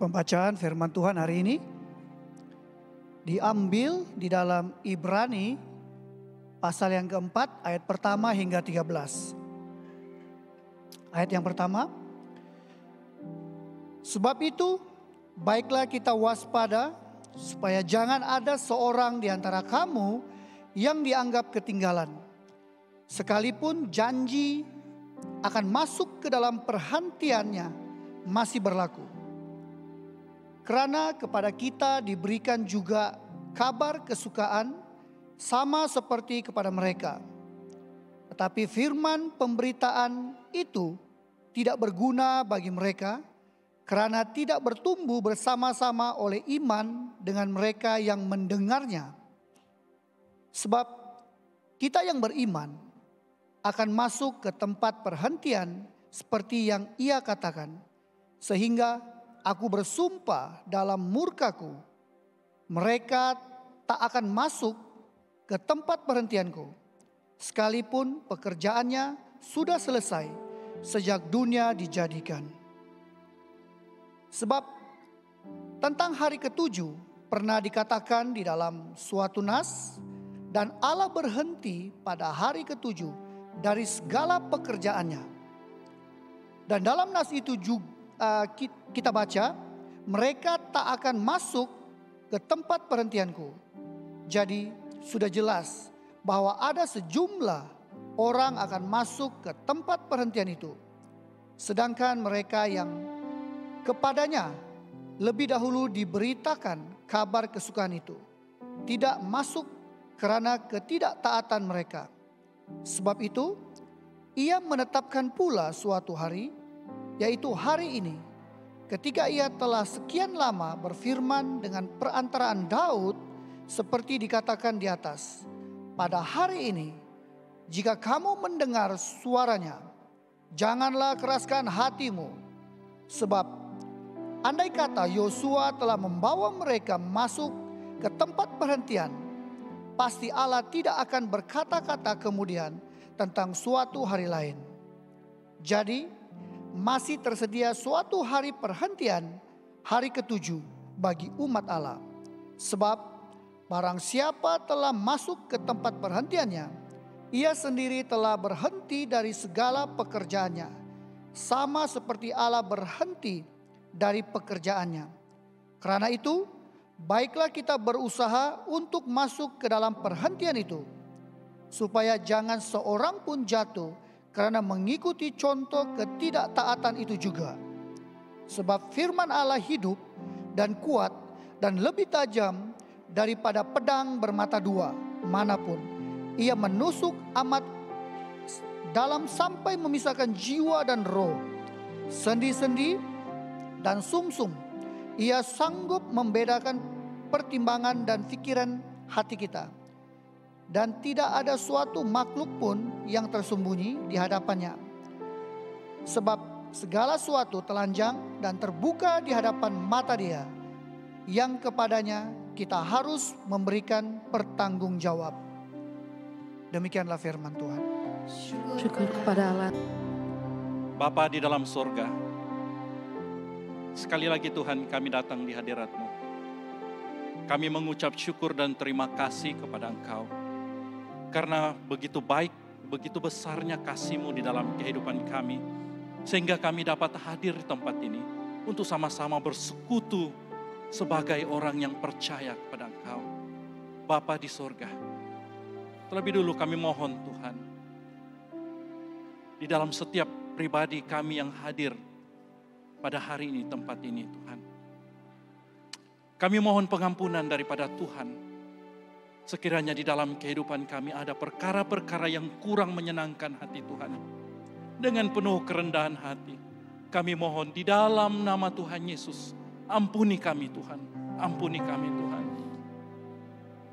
Pembacaan firman Tuhan hari ini diambil di dalam Ibrani pasal yang keempat ayat pertama hingga 13. Ayat yang pertama, sebab itu baiklah kita waspada supaya jangan ada seorang di antara kamu yang dianggap ketinggalan, sekalipun janji akan masuk ke dalam perhentiannya masih berlaku. Karena kepada kita diberikan juga kabar kesukaan sama seperti kepada mereka. Tetapi firman pemberitaan itu tidak berguna bagi mereka karena tidak bertumbuh bersama-sama oleh iman dengan mereka yang mendengarnya. Sebab kita yang beriman akan masuk ke tempat perhentian seperti yang ia katakan, sehingga aku bersumpah dalam murkaku, mereka tak akan masuk ke tempat perhentianku, sekalipun pekerjaannya sudah selesai sejak dunia dijadikan. Sebab tentang hari ketujuh pernah dikatakan di dalam suatu nas, dan Allah berhenti pada hari ketujuh dari segala pekerjaannya. Dan dalam nas itu juga kita baca, mereka tak akan masuk ke tempat perhentianku. Jadi sudah jelas bahwa ada sejumlah orang akan masuk ke tempat perhentian itu, sedangkan mereka yang kepadanya lebih dahulu diberitakan kabar kesukaan itu tidak masuk karena ketidaktaatan mereka. Sebab itu ia menetapkan pula suatu hari, yaitu hari ini, ketika ia telah sekian lama berfirman dengan perantaraan Daud seperti dikatakan di atas, pada hari ini jika kamu mendengar suaranya, janganlah keraskan hatimu. Sebab andai kata Yosua telah membawa mereka masuk ke tempat perhentian, pasti Allah tidak akan berkata-kata kemudian tentang suatu hari lain. Jadi masih tersedia suatu hari perhentian, hari ketujuh bagi umat Allah. Sebab barang siapa telah masuk ke tempat perhentiannya, ia sendiri telah berhenti dari segala pekerjaannya, sama seperti Allah berhenti dari pekerjaannya. Karena itu, baiklah kita berusaha untuk masuk ke dalam perhentian itu, supaya jangan seorang pun jatuh karena mengikuti contoh ketidaktaatan itu juga. Sebab firman Allah hidup dan kuat dan lebih tajam daripada pedang bermata dua manapun. Ia menusuk amat dalam sampai memisahkan jiwa dan roh, sendi-sendi dan sumsum. Ia sanggup membedakan pertimbangan dan pikiran hati kita. Dan tidak ada suatu makhluk pun yang tersembunyi di hadapannya. Sebab segala suatu telanjang dan terbuka di hadapan mata Dia, yang kepadanya kita harus memberikan pertanggungjawab. Demikianlah firman Tuhan. Syukur kepada Allah. Bapa di dalam surga, sekali lagi Tuhan kami datang di hadirat-Mu. Kami mengucap syukur dan terima kasih kepada Engkau. Karena begitu baik, begitu besarnya kasih-Mu di dalam kehidupan kami, sehingga kami dapat hadir di tempat ini untuk sama-sama bersekutu sebagai orang yang percaya kepada Engkau. Bapa di surga, terlebih dulu kami mohon Tuhan, di dalam setiap pribadi kami yang hadir pada hari ini, tempat ini Tuhan, kami mohon pengampunan daripada Tuhan. Sekiranya di dalam kehidupan kami ada perkara-perkara yang kurang menyenangkan hati Tuhan. Dengan penuh kerendahan hati, kami mohon di dalam nama Tuhan Yesus, ampuni kami Tuhan, ampuni kami Tuhan.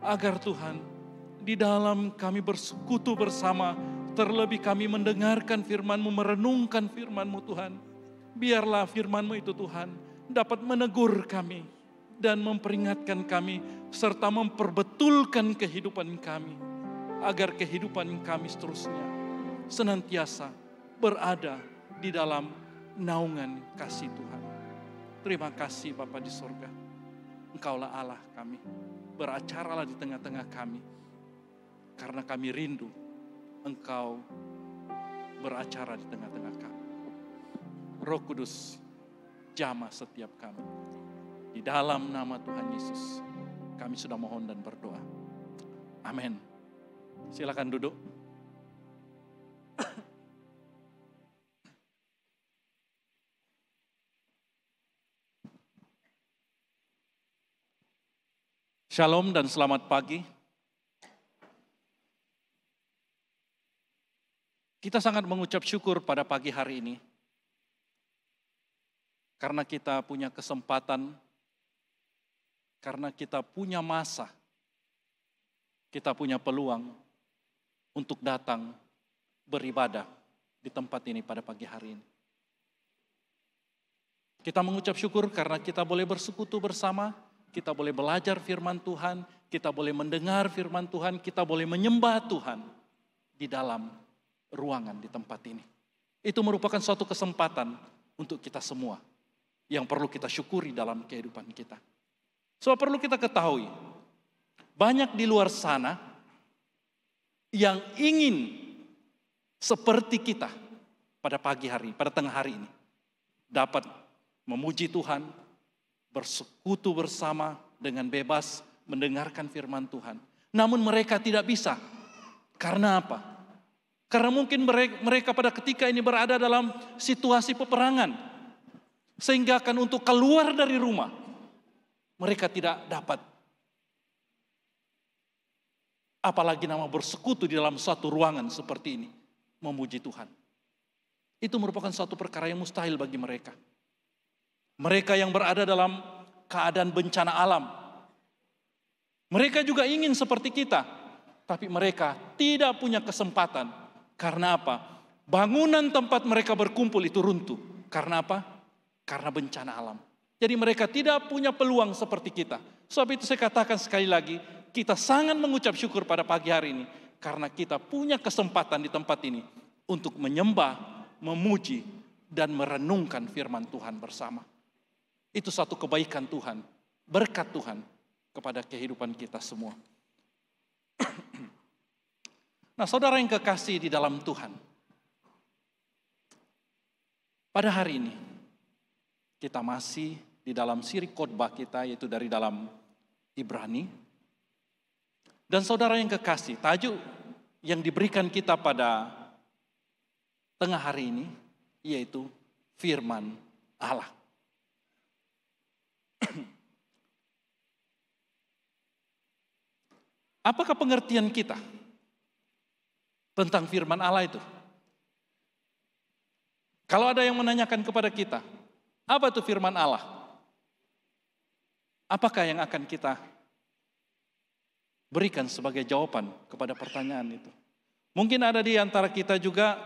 Agar Tuhan, di dalam kami bersekutu bersama, terlebih kami mendengarkan firman-Mu, merenungkan firman-Mu Tuhan. Biarlah firman-Mu itu Tuhan dapat menegur kami dan memperingatkan kami, serta memperbetulkan kehidupan kami, agar kehidupan kami seterusnya senantiasa berada di dalam naungan kasih Tuhan. Terima kasih Bapa di sorga. Engkaulah Allah kami. Beracaralah di tengah-tengah kami. Karena kami rindu Engkau beracara di tengah-tengah kami. Roh Kudus, jamah setiap kami. Di dalam nama Tuhan Yesus, kami sudah mohon dan berdoa. Amin. Silakan duduk. Shalom dan selamat pagi. Kita sangat mengucap syukur pada pagi hari ini. Karena kita punya kesempatan, karena kita punya masa, kita punya peluang untuk datang beribadah di tempat ini pada pagi hari ini. Kita mengucap syukur karena kita boleh bersekutu bersama, kita boleh belajar firman Tuhan, kita boleh mendengar firman Tuhan, kita boleh menyembah Tuhan di dalam ruangan di tempat ini. Itu merupakan suatu kesempatan untuk kita semua yang perlu kita syukuri dalam kehidupan kita. So perlu kita ketahui, banyak di luar sana yang ingin seperti kita pada pagi hari, pada tengah hari ini. Dapat memuji Tuhan, bersekutu bersama dengan bebas, mendengarkan firman Tuhan. Namun mereka tidak bisa. Karena apa? Karena mungkin mereka pada ketika ini berada dalam situasi peperangan. Sehingga akan untuk keluar dari rumah, mereka tidak dapat. Apalagi nama bersekutu di dalam suatu ruangan seperti ini. Memuji Tuhan. Itu merupakan suatu perkara yang mustahil bagi mereka. Mereka yang berada dalam keadaan bencana alam. Mereka juga ingin seperti kita. Tapi mereka tidak punya kesempatan. Karena apa? Bangunan tempat mereka berkumpul itu runtuh. Karena apa? Karena bencana alam. Jadi mereka tidak punya peluang seperti kita. Sebab itu saya katakan sekali lagi, kita sangat mengucap syukur pada pagi hari ini. Karena kita punya kesempatan di tempat ini untuk menyembah, memuji, dan merenungkan firman Tuhan bersama. Itu satu kebaikan Tuhan, berkat Tuhan kepada kehidupan kita semua. Nah, saudara yang kekasih di dalam Tuhan, pada hari ini kita masih di dalam siri khotbah kita, yaitu dari dalam Ibrani. Dan saudara yang kekasih, tajuk yang diberikan kita pada tengah hari ini yaitu firman Allah. Apakah pengertian kita tentang firman Allah itu? Kalau ada yang menanyakan kepada kita, apa itu firman Allah? Apakah yang akan kita berikan sebagai jawaban kepada pertanyaan itu? Mungkin ada di antara kita juga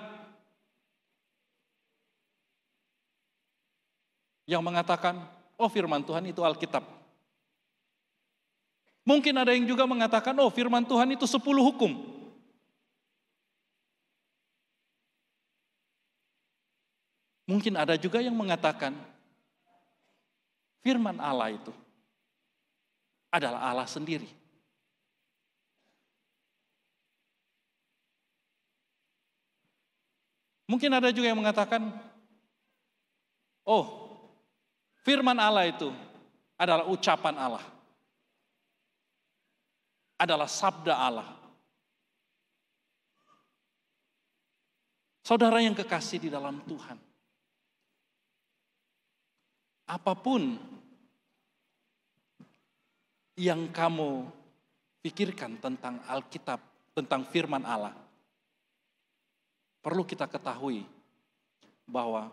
yang mengatakan, oh firman Tuhan itu Alkitab. Mungkin ada yang juga mengatakan, oh firman Tuhan itu 10 hukum. Mungkin ada juga yang mengatakan, firman Allah itu adalah Allah sendiri. Mungkin ada juga yang mengatakan, oh firman Allah itu adalah ucapan Allah. Adalah sabda Allah. Saudara yang kekasih di dalam Tuhan, apapun yang kamu pikirkan tentang Alkitab, tentang firman Allah, perlu kita ketahui bahwa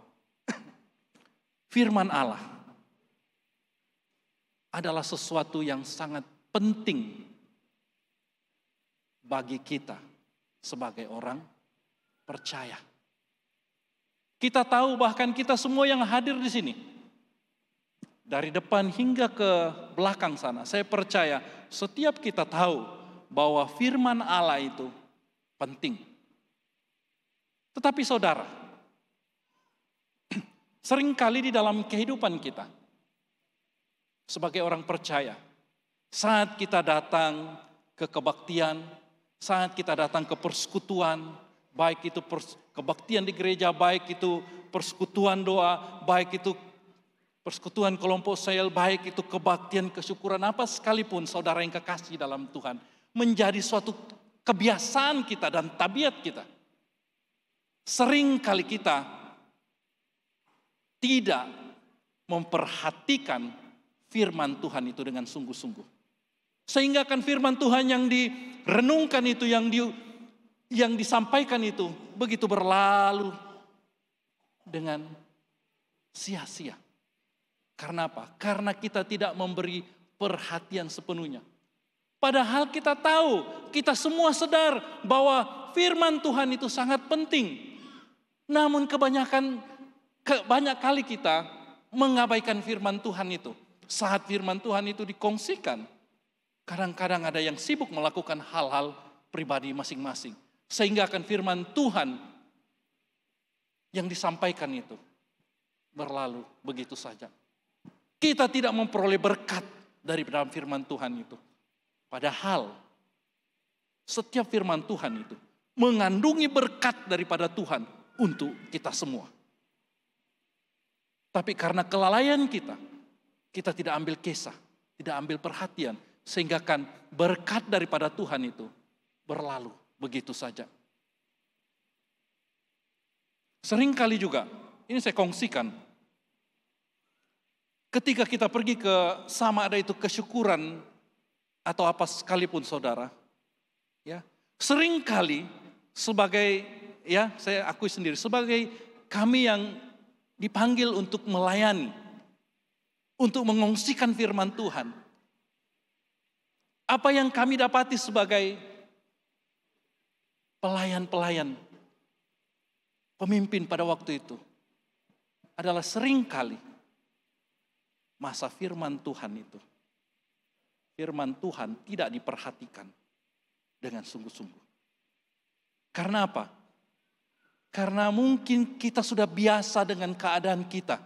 firman Allah adalah sesuatu yang sangat penting bagi kita sebagai orang percaya. Kita tahu bahkan kita semua yang hadir di sini, dari depan hingga ke belakang sana, saya percaya setiap kita tahu bahwa firman Allah itu penting. Tetapi saudara, seringkali di dalam kehidupan kita, sebagai orang percaya, saat kita datang ke kebaktian, saat kita datang ke persekutuan, baik itu kebaktian di gereja, baik itu persekutuan doa, baik itu persekutuan kelompok sel, baik itu kebaktian kesyukuran, apa sekalipun saudara yang kekasih dalam Tuhan, menjadi suatu kebiasaan kita dan tabiat kita. Sering kali kita tidak memperhatikan firman Tuhan itu dengan sungguh-sungguh. Sehingga kan firman Tuhan yang direnungkan itu, yang disampaikan itu begitu berlalu dengan sia-sia. Karena apa? Karena kita tidak memberi perhatian sepenuhnya. Padahal kita tahu, kita semua sadar bahwa firman Tuhan itu sangat penting. Namun banyak kali kita mengabaikan firman Tuhan itu. Saat firman Tuhan itu dikongsikan, kadang-kadang ada yang sibuk melakukan hal-hal pribadi masing-masing. Sehingga akan firman Tuhan yang disampaikan itu berlalu begitu saja. Kita tidak memperoleh berkat dari dalam firman Tuhan itu. Padahal setiap firman Tuhan itu mengandungi berkat daripada Tuhan untuk kita semua. Tapi karena kelalaian kita tidak ambil kisah, tidak ambil perhatian, sehingga kan berkat daripada Tuhan itu berlalu begitu saja. Seringkali juga, ini saya kongsikan, ketika kita pergi ke sama ada itu kesyukuran atau apa sekalipun saudara, ya seringkali sebagai, ya saya akui sendiri, sebagai kami yang dipanggil untuk melayani, untuk mengongsikan firman Tuhan. Apa yang kami dapati sebagai pelayan-pelayan, pemimpin pada waktu itu, adalah seringkali masa firman Tuhan itu, firman Tuhan tidak diperhatikan dengan sungguh-sungguh. Karena apa? Karena mungkin kita sudah biasa dengan keadaan kita,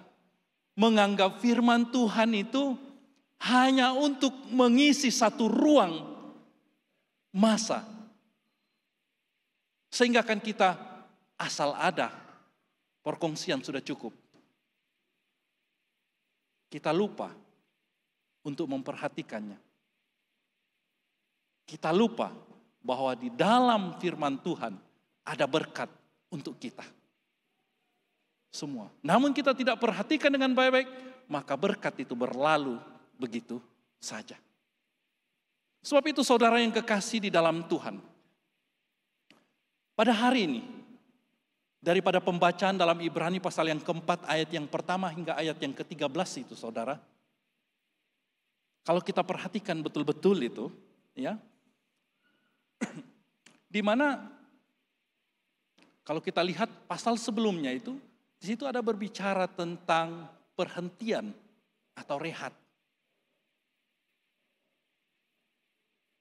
menganggap firman Tuhan itu hanya untuk mengisi satu ruang masa. Sehingga kan kita asal ada perkongsian sudah cukup. Kita lupa untuk memperhatikannya. Kita lupa bahwa di dalam firman Tuhan ada berkat untuk kita semua. Namun kita tidak perhatikan dengan baik-baik, maka berkat itu berlalu begitu saja. Sebab itu saudara yang kekasih di dalam Tuhan, pada hari ini, daripada pembacaan dalam Ibrani pasal yang keempat ayat yang pertama hingga ayat yang ke-13 itu saudara, kalau kita perhatikan betul-betul itu, ya, di mana kalau kita lihat pasal sebelumnya itu, di situ ada berbicara tentang perhentian atau rehat.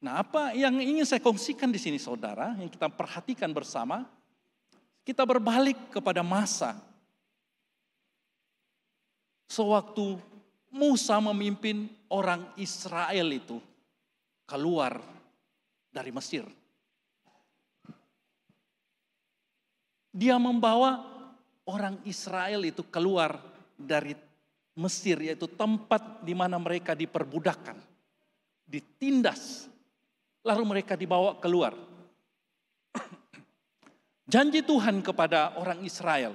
Nah, apa yang ingin saya kongsikan di sini saudara, yang kita perhatikan bersama, kita berbalik kepada masa sewaktu Musa memimpin orang Israel itu keluar dari Mesir. Dia membawa orang Israel itu keluar dari Mesir, yaitu tempat di mana mereka diperbudakkan, ditindas, lalu mereka dibawa keluar. Janji Tuhan kepada orang Israel,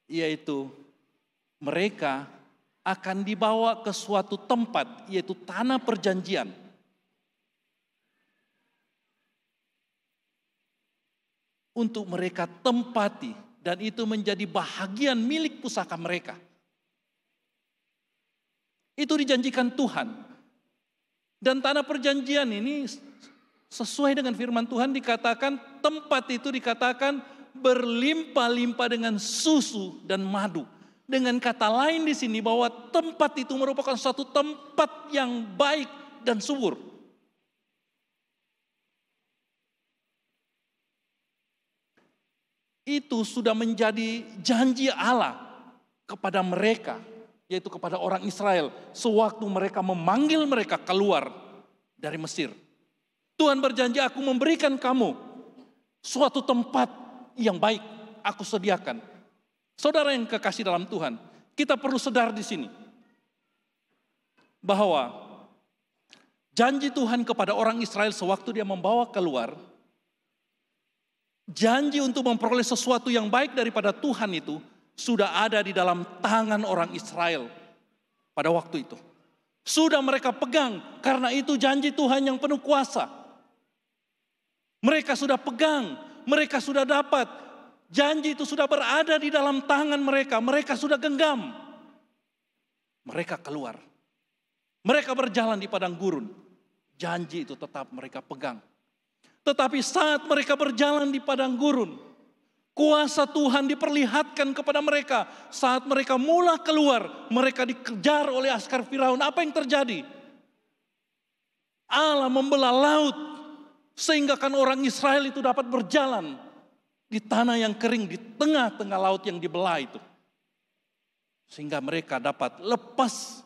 yaitu mereka akan dibawa ke suatu tempat, yaitu tanah perjanjian. Untuk mereka tempati, dan itu menjadi bahagian milik pusaka mereka. Itu dijanjikan Tuhan. Dan tanah perjanjian ini sesuai dengan firman Tuhan dikatakan, tempat itu dikatakan berlimpah-limpah dengan susu dan madu. Dengan kata lain di sini bahwa tempat itu merupakan suatu tempat yang baik dan subur. Itu sudah menjadi janji Allah kepada mereka yaitu kepada orang Israel, sewaktu mereka memanggil mereka keluar dari Mesir. Tuhan berjanji, aku memberikan kamu suatu tempat yang baik, aku sediakan. Saudara yang kekasih dalam Tuhan, kita perlu sadar di sini bahwa janji Tuhan kepada orang Israel sewaktu dia membawa keluar, janji untuk memperoleh sesuatu yang baik daripada Tuhan itu sudah ada di dalam tangan orang Israel pada waktu itu. Sudah mereka pegang, karena itu janji Tuhan yang penuh kuasa. Mereka sudah pegang, mereka sudah dapat. Janji itu sudah berada di dalam tangan mereka, mereka sudah genggam. Mereka keluar. Mereka berjalan di padang gurun. Janji itu tetap mereka pegang. Tetapi saat mereka berjalan di padang gurun, kuasa Tuhan diperlihatkan kepada mereka. Saat mereka mula keluar, mereka dikejar oleh askar Firaun. Apa yang terjadi? Allah membelah laut, sehingga kan orang Israel itu dapat berjalan di tanah yang kering, di tengah-tengah laut yang dibelah itu. Sehingga mereka dapat lepas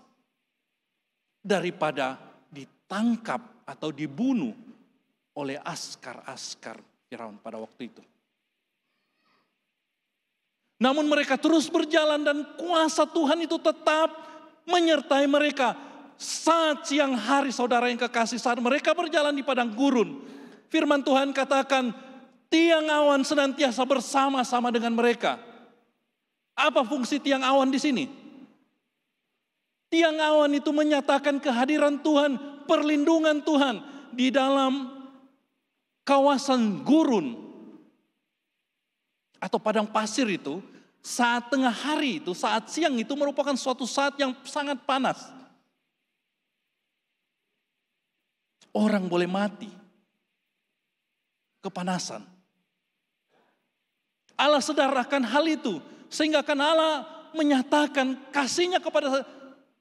daripada ditangkap atau dibunuh oleh askar-askar Firaun pada waktu itu. Namun mereka terus berjalan dan kuasa Tuhan itu tetap menyertai mereka. Saat siang hari, saudara yang kekasih, saat mereka berjalan di padang gurun, firman Tuhan katakan, tiang awan senantiasa bersama-sama dengan mereka. Apa fungsi tiang awan di sini? Tiang awan itu menyatakan kehadiran Tuhan, perlindungan Tuhan di dalam kawasan gurun atau padang pasir itu. Saat tengah hari itu, saat siang itu merupakan suatu saat yang sangat panas. Orang boleh mati kepanasan. Allah sadar akan hal itu, sehingga kan Allah menyatakan kasih-Nya kepada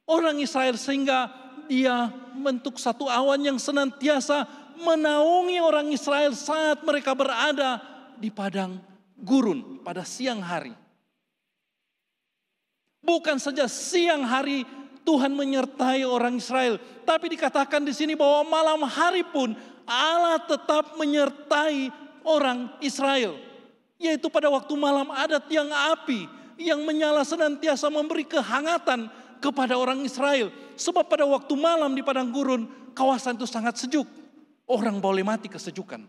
orang Israel, sehingga Dia membentuk satu awan yang senantiasa menaungi orang Israel saat mereka berada di padang gurun pada siang hari. Bukan saja siang hari Tuhan menyertai orang Israel, tapi dikatakan di sini bahwa malam hari pun Allah tetap menyertai orang Israel. Yaitu pada waktu malam ada tiang api yang menyala senantiasa memberi kehangatan kepada orang Israel. Sebab pada waktu malam di padang gurun, kawasan itu sangat sejuk. Orang boleh mati kesejukan.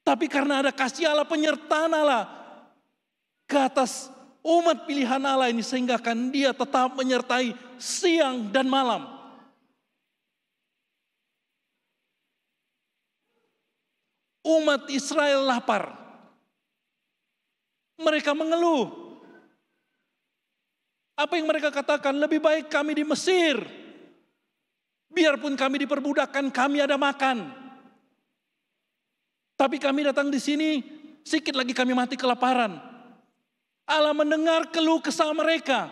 Tapi karena ada kasih Allah, penyertaan Allah ke atas umat pilihan Allah ini, sehingga kan Dia tetap menyertai siang dan malam. Umat Israel lapar. Mereka mengeluh. Apa yang mereka katakan? Lebih baik kami di Mesir. Biarpun kami diperbudakkan, kami ada makan. Tapi kami datang di sini, sedikit lagi kami mati kelaparan. Allah mendengar keluh kesah mereka,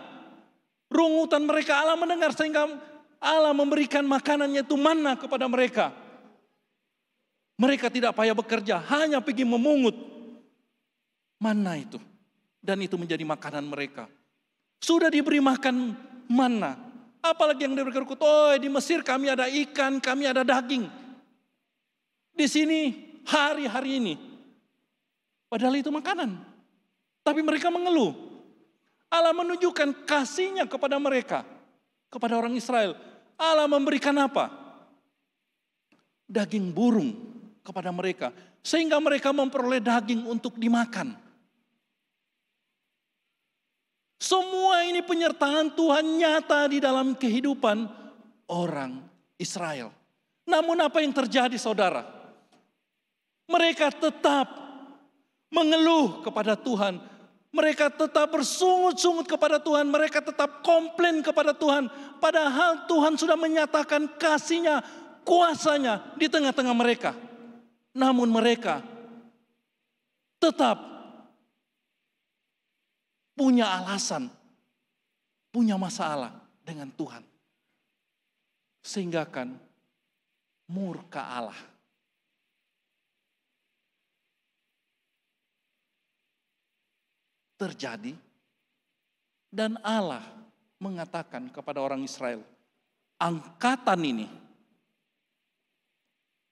rungutan mereka. Allah mendengar, sehingga Allah memberikan makanannya itu manna kepada mereka. Mereka tidak payah bekerja, hanya pergi memungut manna itu. Dan itu menjadi makanan mereka. Sudah diberi makan manna, apalagi yang diberi berikut. Oh, di Mesir kami ada ikan, kami ada daging. Di sini hari-hari ini, padahal itu makanan. Tapi mereka mengeluh. Allah menunjukkan kasih-Nya kepada mereka, kepada orang Israel. Allah memberikan apa? Daging burung kepada mereka, sehingga mereka memperoleh daging untuk dimakan. Semua ini penyertaan Tuhan nyata di dalam kehidupan orang Israel. Namun apa yang terjadi, saudara? Mereka tetap mengeluh kepada Tuhan. Mereka tetap bersungut-sungut kepada Tuhan. Mereka tetap komplain kepada Tuhan. Padahal Tuhan sudah menyatakan kasih-Nya, kuasa-Nya di tengah-tengah mereka. Namun mereka tetap punya alasan, punya masalah dengan Tuhan. Sehingga kan murka Allah terjadi, dan Allah mengatakan kepada orang Israel, angkatan ini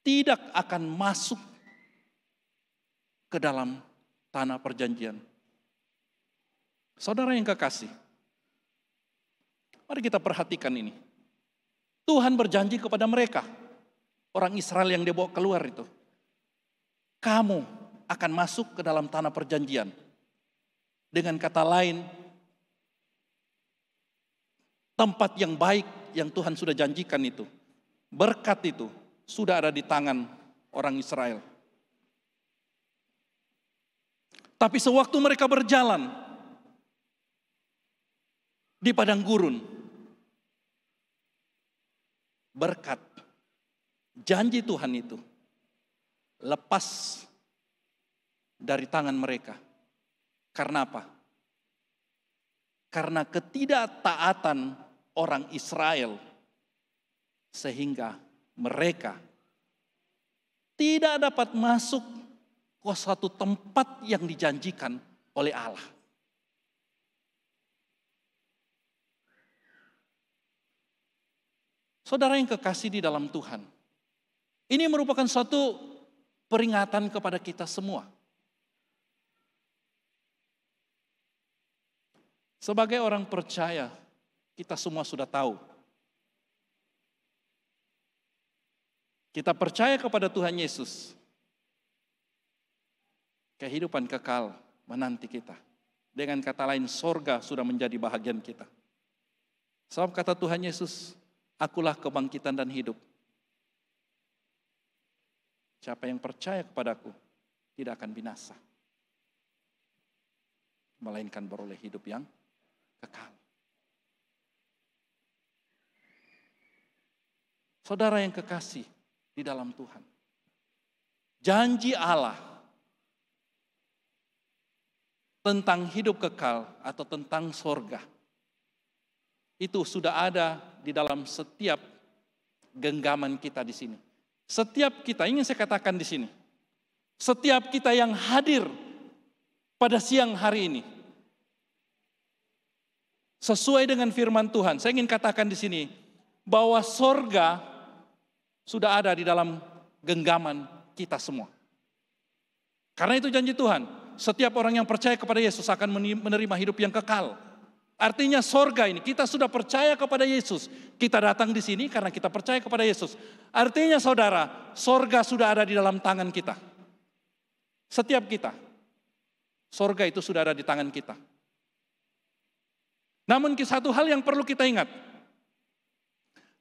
tidak akan masuk ke dalam tanah perjanjian. Saudara yang kekasih, mari kita perhatikan ini. Tuhan berjanji kepada mereka, orang Israel yang dia bawa keluar itu, kamu akan masuk ke dalam tanah perjanjian. Dengan kata lain, tempat yang baik yang Tuhan sudah janjikan itu, berkat itu sudah ada di tangan orang Israel. Tapi sewaktu mereka berjalan di padang gurun, berkat janji Tuhan itu lepas dari tangan mereka. Karena apa? Karena ketidaktaatan orang Israel, sehingga mereka tidak dapat masuk ke suatu tempat yang dijanjikan oleh Allah. Saudara yang kekasih di dalam Tuhan, ini merupakan suatu peringatan kepada kita semua. Sebagai orang percaya, kita semua sudah tahu. Kita percaya kepada Tuhan Yesus. Kehidupan kekal menanti kita. Dengan kata lain, sorga sudah menjadi bahagian kita. Sebab kata Tuhan Yesus, akulah kebangkitan dan hidup. Siapa yang percaya kepadaku tidak akan binasa, melainkan beroleh hidup yang kekal. Saudara yang kekasih di dalam Tuhan, janji Allah tentang hidup kekal atau tentang sorga itu sudah ada di dalam setiap genggaman kita di sini. Setiap kita, ingin saya katakan di sini, setiap kita yang hadir pada siang hari ini, sesuai dengan firman Tuhan, saya ingin katakan di sini bahwa sorga sudah ada di dalam genggaman kita semua. Karena itu janji Tuhan, setiap orang yang percaya kepada Yesus akan menerima hidup yang kekal. Artinya sorga ini, kita sudah percaya kepada Yesus. Kita datang di sini karena kita percaya kepada Yesus. Artinya saudara, sorga sudah ada di dalam tangan kita. Setiap kita, sorga itu sudah ada di tangan kita. Namun satu hal yang perlu kita ingat.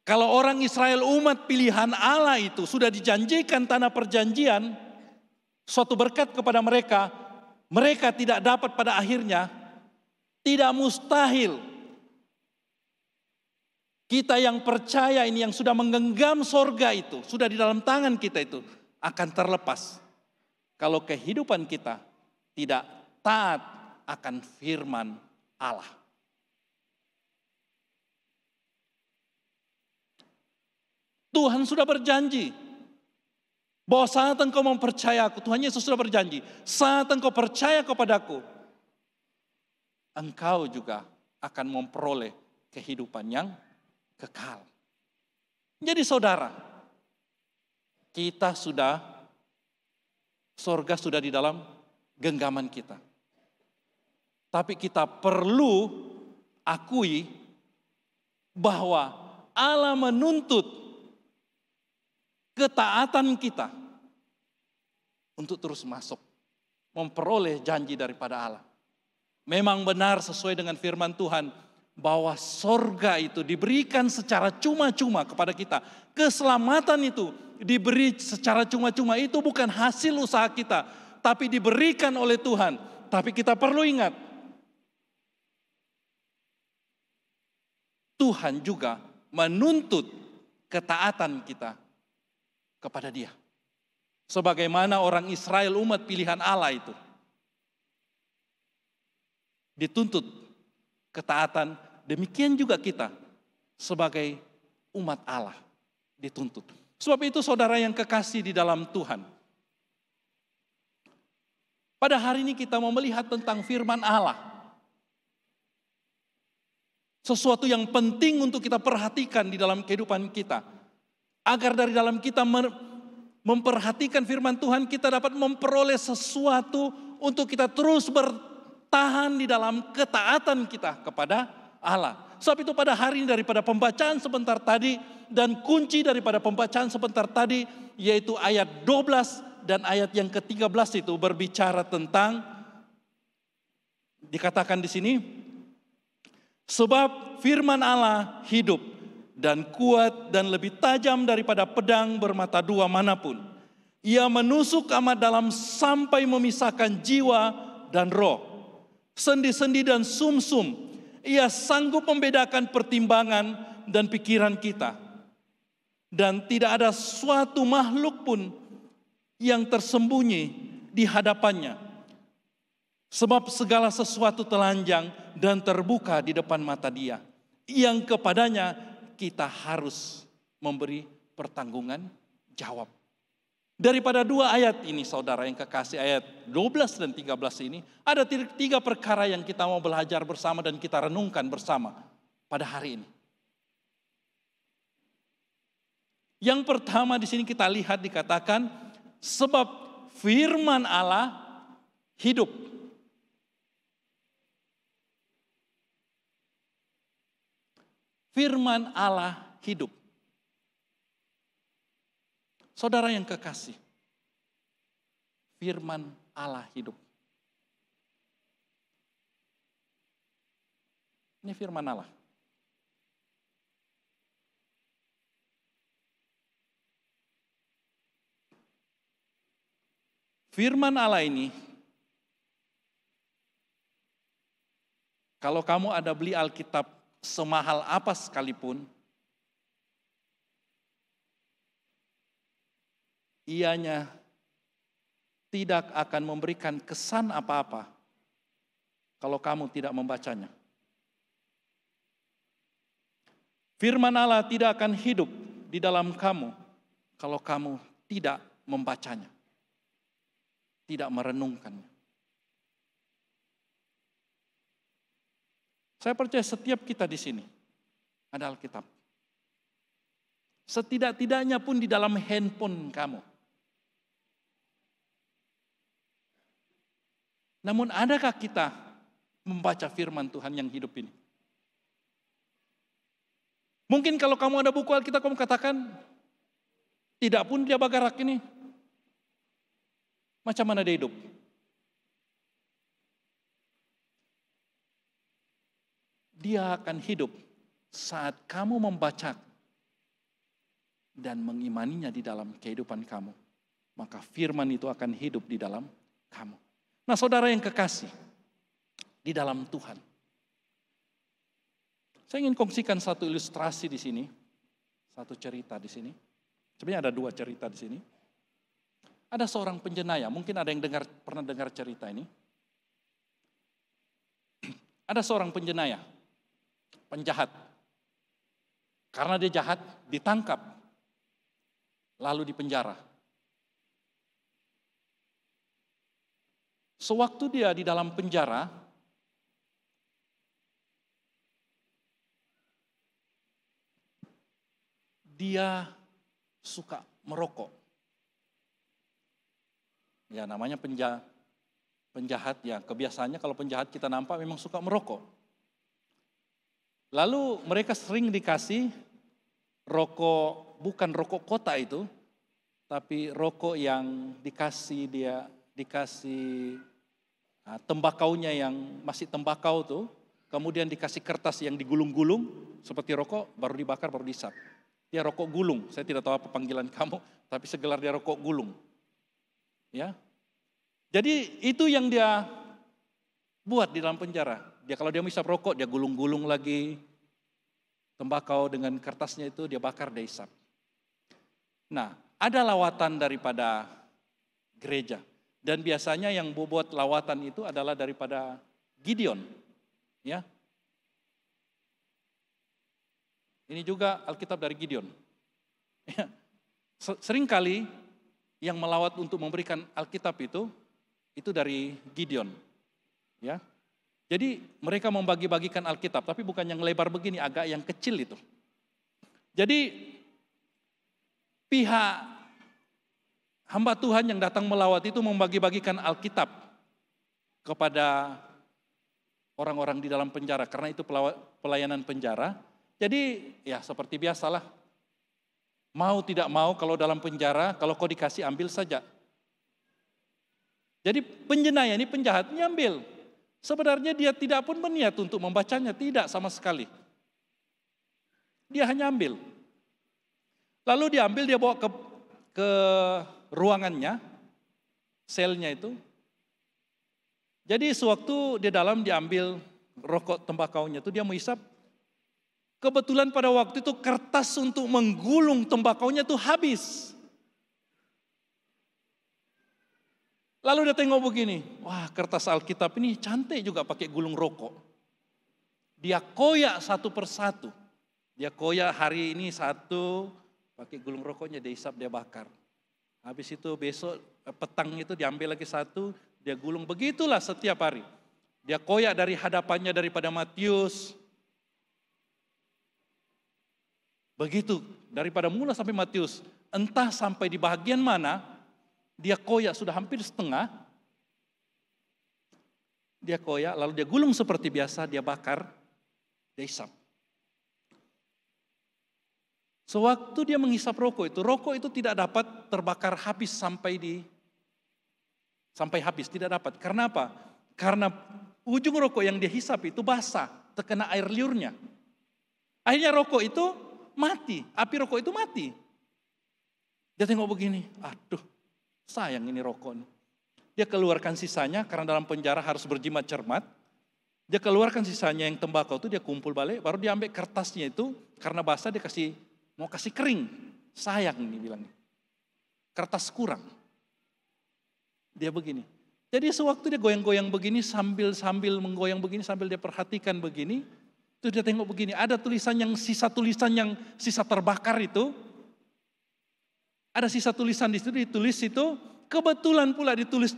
Kalau orang Israel umat pilihan Allah itu sudah dijanjikan tanah perjanjian, suatu berkat kepada mereka, mereka tidak dapat pada akhirnya, tidak mustahil kita yang percaya ini, yang sudah menggenggam sorga itu, sudah di dalam tangan kita itu, akan terlepas. Kalau kehidupan kita tidak taat akan firman Allah. Tuhan sudah berjanji bahwa saat engkau mempercayai aku, Tuhan Yesus sudah berjanji, saat engkau percaya kepadaku, engkau juga akan memperoleh kehidupan yang kekal. Jadi saudara, kita sudah, sorga sudah di dalam genggaman kita. Tapi kita perlu akui bahwa Allah menuntut ketaatan kita untuk terus masuk, memperoleh janji daripada Allah. Memang benar sesuai dengan firman Tuhan bahwa sorga itu diberikan secara cuma-cuma kepada kita. Keselamatan itu diberi secara cuma-cuma, itu bukan hasil usaha kita, tapi diberikan oleh Tuhan. Tapi kita perlu ingat, Tuhan juga menuntut ketaatan kita kepada Dia. Sebagaimana orang Israel umat pilihan Allah itu dituntut ketaatan, demikian juga kita sebagai umat Allah dituntut. Sebab itu saudara yang kekasih di dalam Tuhan, pada hari ini kita mau melihat tentang firman Allah. Sesuatu yang penting untuk kita perhatikan di dalam kehidupan kita. Agar dari dalam kita memperhatikan firman Tuhan, kita dapat memperoleh sesuatu untuk kita terus bertahan di dalam ketaatan kita kepada Allah. Sebab itu pada hari ini daripada pembacaan sebentar tadi dan kunci daripada pembacaan sebentar tadi yaitu ayat 12 dan ayat yang ke-13 itu berbicara tentang, dikatakan di sini, sebab firman Allah hidup dan kuat dan lebih tajam daripada pedang bermata dua manapun. Ia menusuk amat dalam sampai memisahkan jiwa dan roh, sendi-sendi dan sumsum. Ia sanggup membedakan pertimbangan dan pikiran kita. Dan tidak ada suatu makhluk pun yang tersembunyi di hadapannya. Sebab segala sesuatu telanjang dan terbuka di depan mata Dia, yang kepadanya kita harus memberi pertanggungan jawab. Daripada dua ayat ini saudara yang kekasih, ayat 12 dan 13 ini, ada tiga perkara yang kita mau belajar bersama dan kita renungkan bersama pada hari ini. Yang pertama di sini kita lihat dikatakan, sebab firman Allah hidup. Firman Allah hidup. Saudara yang kekasih, firman Allah hidup. Ini firman Allah. Firman Allah ini, kalau kamu ada beli Alkitab semahal apa sekalipun, ianya tidak akan memberikan kesan apa-apa kalau kamu tidak membacanya. Firman Allah tidak akan hidup di dalam kamu kalau kamu tidak membacanya, tidak merenungkannya. Saya percaya setiap kita di sini ada Alkitab. Setidak-tidaknya pun di dalam handphone kamu. Namun adakah kita membaca firman Tuhan yang hidup ini? Mungkin kalau kamu ada buku Alkitab, kamu katakan, tidak pun dia bagarak ini. Macam mana dia hidup? Dia akan hidup saat kamu membaca dan mengimaninya di dalam kehidupan kamu. Maka firman itu akan hidup di dalam kamu. Nah saudara yang kekasih di dalam Tuhan. Saya ingin kongsikan satu ilustrasi di sini. Satu cerita di sini. Sebenarnya ada dua cerita di sini. Ada seorang penjenayah, mungkin ada yang pernah dengar cerita ini. Ada seorang penjenayah. Penjahat. Karena dia jahat, ditangkap. Lalu dipenjara. Sewaktu dia di dalam penjara, dia suka merokok. Ya namanya penjahat ya, kebiasaannya kalau penjahat kita nampak memang suka merokok. Lalu mereka sering dikasih rokok, bukan rokok kota itu, tapi rokok yang dikasih tembakaunya yang masih tembakau tuh, kemudian dikasih kertas yang digulung-gulung seperti rokok, baru dibakar, baru dihisap. Dia rokok gulung, saya tidak tahu apa panggilan kamu, tapi segelar dia rokok gulung. Ya, jadi itu yang dia buat di dalam penjara. Dia kalau dia menghisap rokok, dia gulung-gulung lagi tembakau dengan kertasnya itu dia bakar, dia hisap. Nah, ada lawatan daripada gereja dan biasanya yang buat lawatan itu adalah daripada Gideon, ya. Ini juga Alkitab dari Gideon. Ya. Seringkali yang melawat untuk memberikan Alkitab itu dari Gideon, ya. Jadi mereka membagi-bagikan Alkitab, tapi bukan yang lebar begini, agak yang kecil itu. Jadi pihak hamba Tuhan yang datang melawat itu membagi-bagikan Alkitab kepada orang-orang di dalam penjara, karena itu pelayanan penjara. Jadi ya seperti biasalah, mau tidak mau kalau dalam penjara, kalau kau dikasih ambil saja. Jadi penjenayah ini, penjahat ini ambil. Sebenarnya dia tidak pun berniat untuk membacanya, tidak sama sekali. Dia hanya ambil. Lalu dia ambil, dia bawa ke ruangannya, selnya itu. Jadi sewaktu dia dalam, dia ambil rokok tembakaunya itu, dia menghisap. Kebetulan pada waktu itu kertas untuk menggulung tembakaunya itu habis. Lalu dia tengok begini, wah kertas Alkitab ini cantik juga pakai gulung rokok. Dia koyak satu persatu. Dia koyak hari ini satu, pakai gulung rokoknya dia hisap, dia bakar. Habis itu besok petang itu diambil lagi satu, dia gulung. Begitulah setiap hari. Dia koyak dari hadapannya daripada Matius. Begitu daripada mula sampai Matius. Entah sampai di bagian mana, dia koyak sudah hampir setengah. Dia koyak, lalu dia gulung seperti biasa, dia bakar, dia hisap. Sewaktu dia menghisap rokok itu tidak dapat terbakar habis sampai habis, tidak dapat. Karena apa? Karena ujung rokok yang dia hisap itu basah, terkena air liurnya. Akhirnya rokok itu mati, api rokok itu mati. Dia tengok begini, aduh sayang ini rokok ini. Dia keluarkan sisanya, karena dalam penjara harus berjimat cermat. Dia keluarkan sisanya yang tembakau itu, dia kumpul balik, baru dia ambil kertasnya itu, karena basah dia mau kasih kering. Sayang ini bilangnya. Kertas kurang. Dia begini. Jadi sewaktu dia goyang-goyang begini, sambil menggoyang begini, sambil dia perhatikan begini, itu dia tengok begini, ada tulisan yang sisa terbakar itu. Ada sisa tulisan di situ, ditulis itu, kebetulan pula ditulis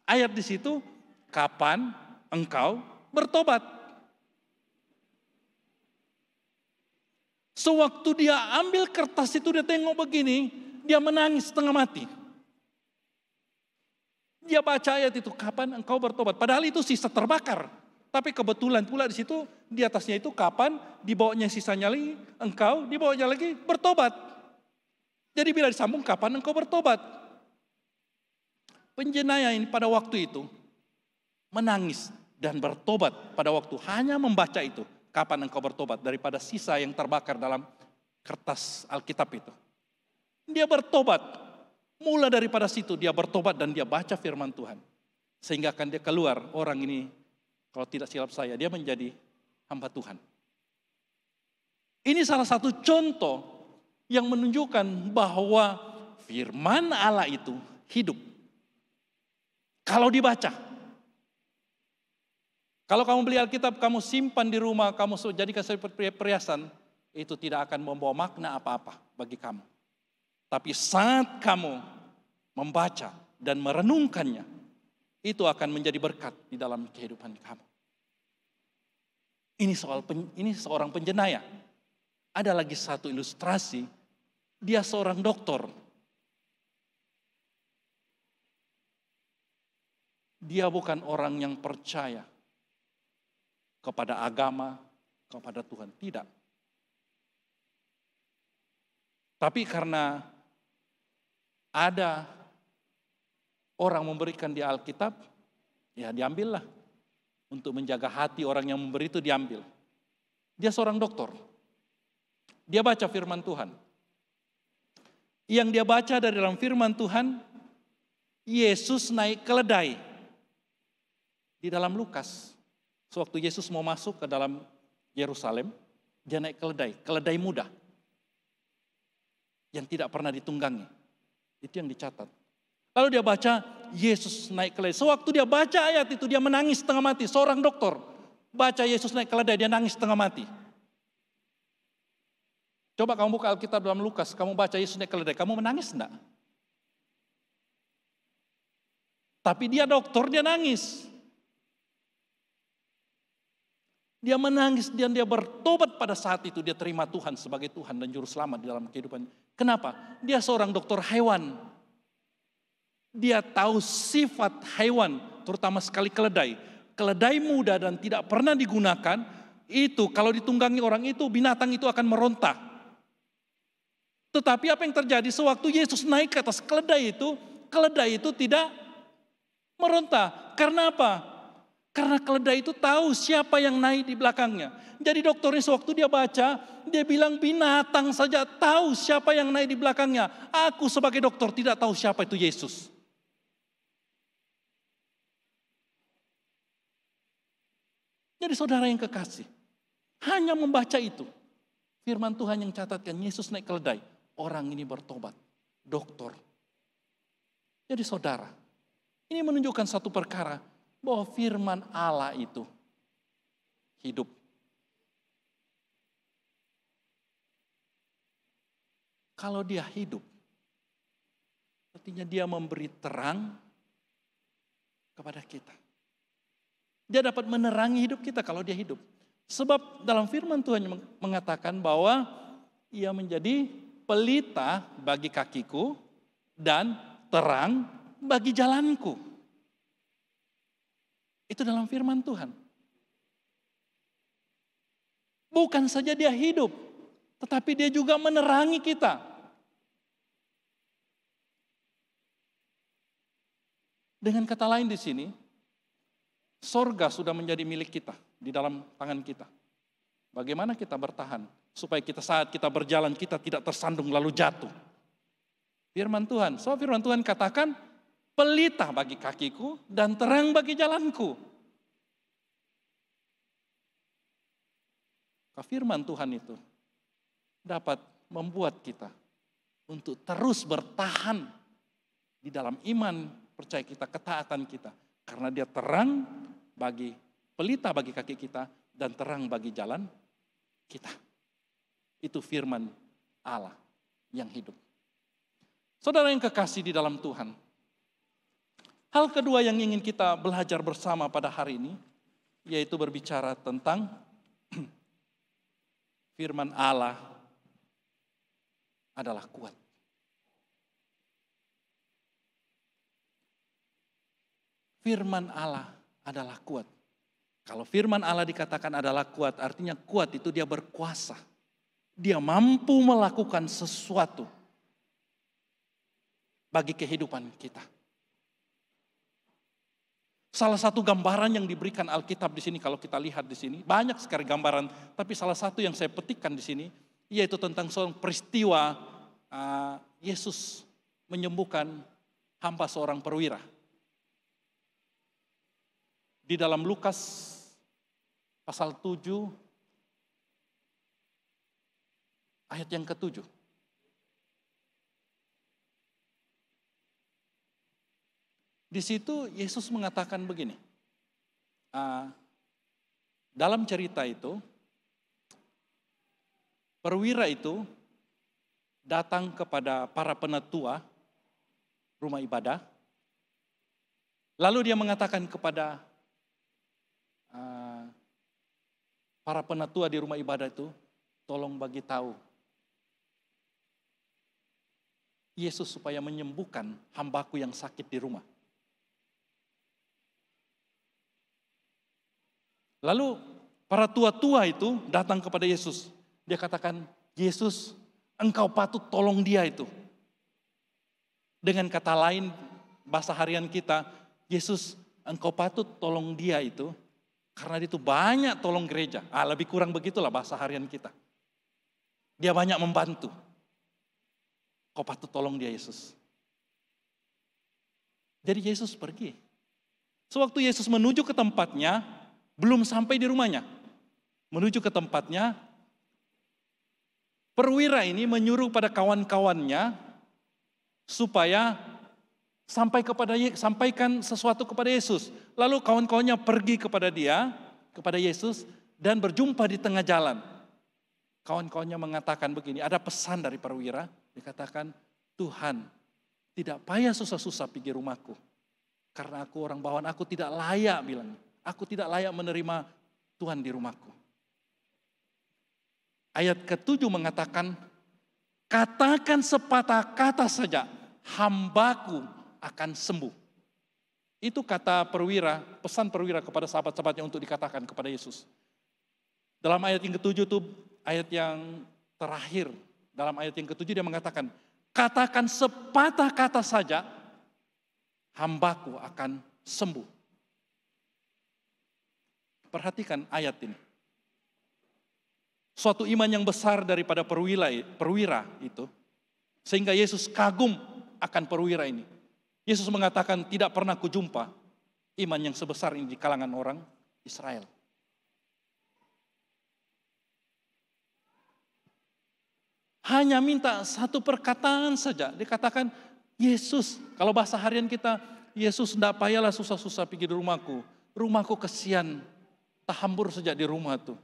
ayat di situ, kapan engkau bertobat. Sewaktu dia ambil kertas itu, dia tengok begini, dia menangis setengah mati. Dia baca ayat itu, kapan engkau bertobat. Padahal itu sisa terbakar. Tapi kebetulan pula di situ, di atasnya itu kapan, di bawahnya sisanya lagi, engkau, di bawahnya lagi bertobat. Jadi bila disambung, kapan engkau bertobat. Penjenayah ini pada waktu itu menangis dan bertobat pada waktu hanya membaca itu. Kapan engkau bertobat, daripada sisa yang terbakar dalam kertas Alkitab itu. Dia bertobat. Mula daripada situ dia bertobat dan dia baca firman Tuhan. Sehingga akan dia keluar, orang ini kalau tidak silap saya, dia menjadi hamba Tuhan. Ini salah satu contoh yang menunjukkan bahwa firman Allah itu hidup. Kalau dibaca. Kalau kamu beli Alkitab, kamu simpan di rumah, kamu jadikan seperti perhiasan, itu tidak akan membawa makna apa-apa bagi kamu. Tapi saat kamu membaca dan merenungkannya, itu akan menjadi berkat di dalam kehidupan kamu. Ini seorang penjenayah. Ada lagi satu ilustrasi, dia seorang dokter. Dia bukan orang yang percaya kepada agama, kepada Tuhan. Tidak. Tapi karena ada orang memberikan di Alkitab, ya diambillah. Untuk menjaga hati orang yang memberi itu diambil. Dia seorang dokter. Dia baca firman Tuhan. Yang dia baca dari dalam firman Tuhan, Yesus naik keledai. Di dalam Lukas, sewaktu Yesus mau masuk ke dalam Yerusalem, dia naik keledai muda. Yang tidak pernah ditunggangi. Itu yang dicatat. Lalu dia baca, Yesus naik keledai. Sewaktu dia baca ayat itu, dia menangis setengah mati. Seorang dokter baca Yesus naik keledai, dia nangis setengah mati. Coba kamu buka Alkitab dalam Lukas, kamu baca Yesus naik keledai, kamu menangis enggak? Tapi dia dokter, dia nangis. Dia menangis dan dia bertobat pada saat itu. Dia terima Tuhan sebagai Tuhan dan Juru Selamat di dalam kehidupannya. Kenapa? Dia seorang dokter hewan. Dia tahu sifat hewan, terutama sekali keledai. Keledai muda dan tidak pernah digunakan, itu kalau ditunggangi orang itu, binatang itu akan meronta. Tetapi apa yang terjadi sewaktu Yesus naik ke atas keledai itu tidak meronta. Karena apa? Karena keledai itu tahu siapa yang naik di belakangnya. Jadi dokternya sewaktu dia baca, dia bilang binatang saja tahu siapa yang naik di belakangnya. Aku sebagai dokter tidak tahu siapa itu Yesus. Jadi saudara yang kekasih, hanya membaca itu. Firman Tuhan yang catatkan Yesus naik keledai. Orang ini bertobat. Dokter. Jadi saudara, ini menunjukkan satu perkara. Bahwa firman Allah itu hidup. Kalau dia hidup, artinya dia memberi terang kepada kita. Dia dapat menerangi hidup kita kalau dia hidup. Sebab dalam firman Tuhan mengatakan bahwa ia menjadi pelita bagi kakiku dan terang bagi jalanku. Itu dalam firman Tuhan. Bukan saja dia hidup, tetapi dia juga menerangi kita. Dengan kata lain di sini, sorga sudah menjadi milik kita, di dalam tangan kita. Bagaimana kita bertahan, supaya kita saat kita berjalan, kita tidak tersandung lalu jatuh. Firman Tuhan, so firman Tuhan katakan, pelita bagi kakiku dan terang bagi jalanku. Firman Tuhan itu dapat membuat kita untuk terus bertahan di dalam iman, percaya kita, ketaatan kita. Karena dia terang bagi pelita bagi kaki kita dan terang bagi jalan kita. Itu firman Allah yang hidup. Saudara yang kekasih di dalam Tuhan, hal kedua yang ingin kita belajar bersama pada hari ini, yaitu berbicara tentang firman Allah adalah kuat. Firman Allah adalah kuat. Kalau firman Allah dikatakan adalah kuat, artinya kuat itu dia berkuasa. Dia mampu melakukan sesuatu bagi kehidupan kita. Salah satu gambaran yang diberikan Alkitab di sini, kalau kita lihat di sini, banyak sekali gambaran, tapi salah satu yang saya petikkan di sini, yaitu tentang seorang peristiwa Yesus menyembuhkan hamba seorang perwira. Di dalam Lukas pasal 7, ayat yang ke-7. Di situ Yesus mengatakan begini, dalam cerita itu, perwira itu datang kepada para penatua rumah ibadah, lalu dia mengatakan kepada para penatua di rumah ibadah itu, tolong bagi tahu Yesus supaya menyembuhkan hambaku yang sakit di rumah. Lalu para tua-tua itu datang kepada Yesus. Dia katakan, Yesus, engkau patut tolong dia itu. Dengan kata lain, bahasa harian kita, Yesus, engkau patut tolong dia itu. Karena itu banyak tolong gereja. Lebih kurang begitulah bahasa harian kita. Dia banyak membantu. Kau patut tolong dia, Yesus. Jadi Yesus pergi. Sewaktu Yesus menuju ke tempatnya, belum sampai di rumahnya. Menuju ke tempatnya, perwira ini menyuruh pada kawan-kawannya supaya sampaikan sesuatu kepada Yesus. Lalu kawan-kawannya pergi kepada dia, kepada Yesus, dan berjumpa di tengah jalan. Kawan-kawannya mengatakan begini, ada pesan dari perwira, dikatakan, Tuhan, tidak payah susah-susah pergi rumahku. Karena aku orang bawahan, aku tidak layak bilang. Aku tidak layak menerima Tuhan di rumahku. Ayat ke-7 mengatakan, katakan sepatah kata saja, hambaku akan sembuh. Itu kata perwira, pesan perwira kepada sahabat-sahabatnya untuk dikatakan kepada Yesus. Dalam ayat yang ke-7 itu ayat yang terakhir. Dalam ayat yang ke-7 dia mengatakan, katakan sepatah kata saja, hambaku akan sembuh. Perhatikan ayat ini. Suatu iman yang besar daripada perwira itu. Sehingga Yesus kagum akan perwira ini. Yesus mengatakan tidak pernah kujumpa iman yang sebesar ini di kalangan orang Israel. Hanya minta satu perkataan saja. Dikatakan Yesus, kalau bahasa harian kita, Yesus tidak payahlah susah-susah pergi di rumahku. Rumahku kesian, tahambur saja di rumah tuh.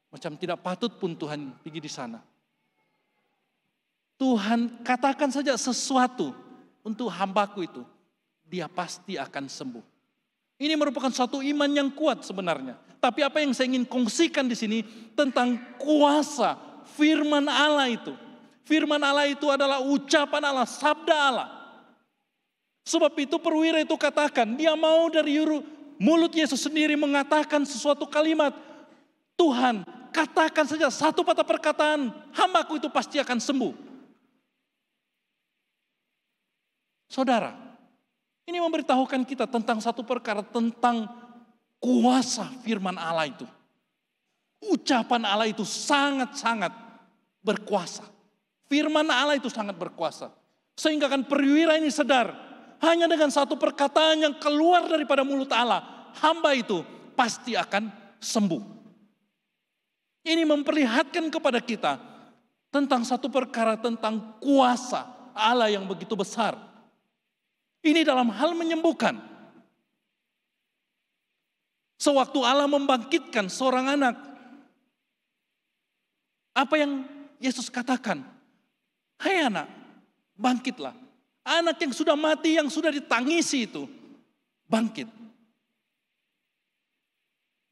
Macam tidak patut pun Tuhan pergi di sana. Tuhan katakan saja sesuatu untuk hambaku itu. Dia pasti akan sembuh. Ini merupakan suatu iman yang kuat sebenarnya. Tapi apa yang saya ingin kongsikan di sini tentang kuasa firman Allah itu. Firman Allah itu adalah ucapan Allah, sabda Allah. Sebab itu perwira itu katakan, dia mau dari mulut Yesus sendiri mengatakan sesuatu kalimat. Tuhan, katakan saja satu patah perkataan, hambaku itu pasti akan sembuh. Saudara, ini memberitahukan kita tentang satu perkara, tentang kuasa firman Allah itu. Ucapan Allah itu sangat-sangat berkuasa. Firman Allah itu sangat berkuasa. Sehingga kan perwira ini sadar, hanya dengan satu perkataan yang keluar daripada mulut Allah, hamba itu pasti akan sembuh. Ini memperlihatkan kepada kita tentang satu perkara, tentang kuasa Allah yang begitu besar. Ini dalam hal menyembuhkan. Sewaktu Allah membangkitkan seorang anak, apa yang Yesus katakan? Hai anak, bangkitlah. Anak yang sudah mati, yang sudah ditangisi itu, bangkit.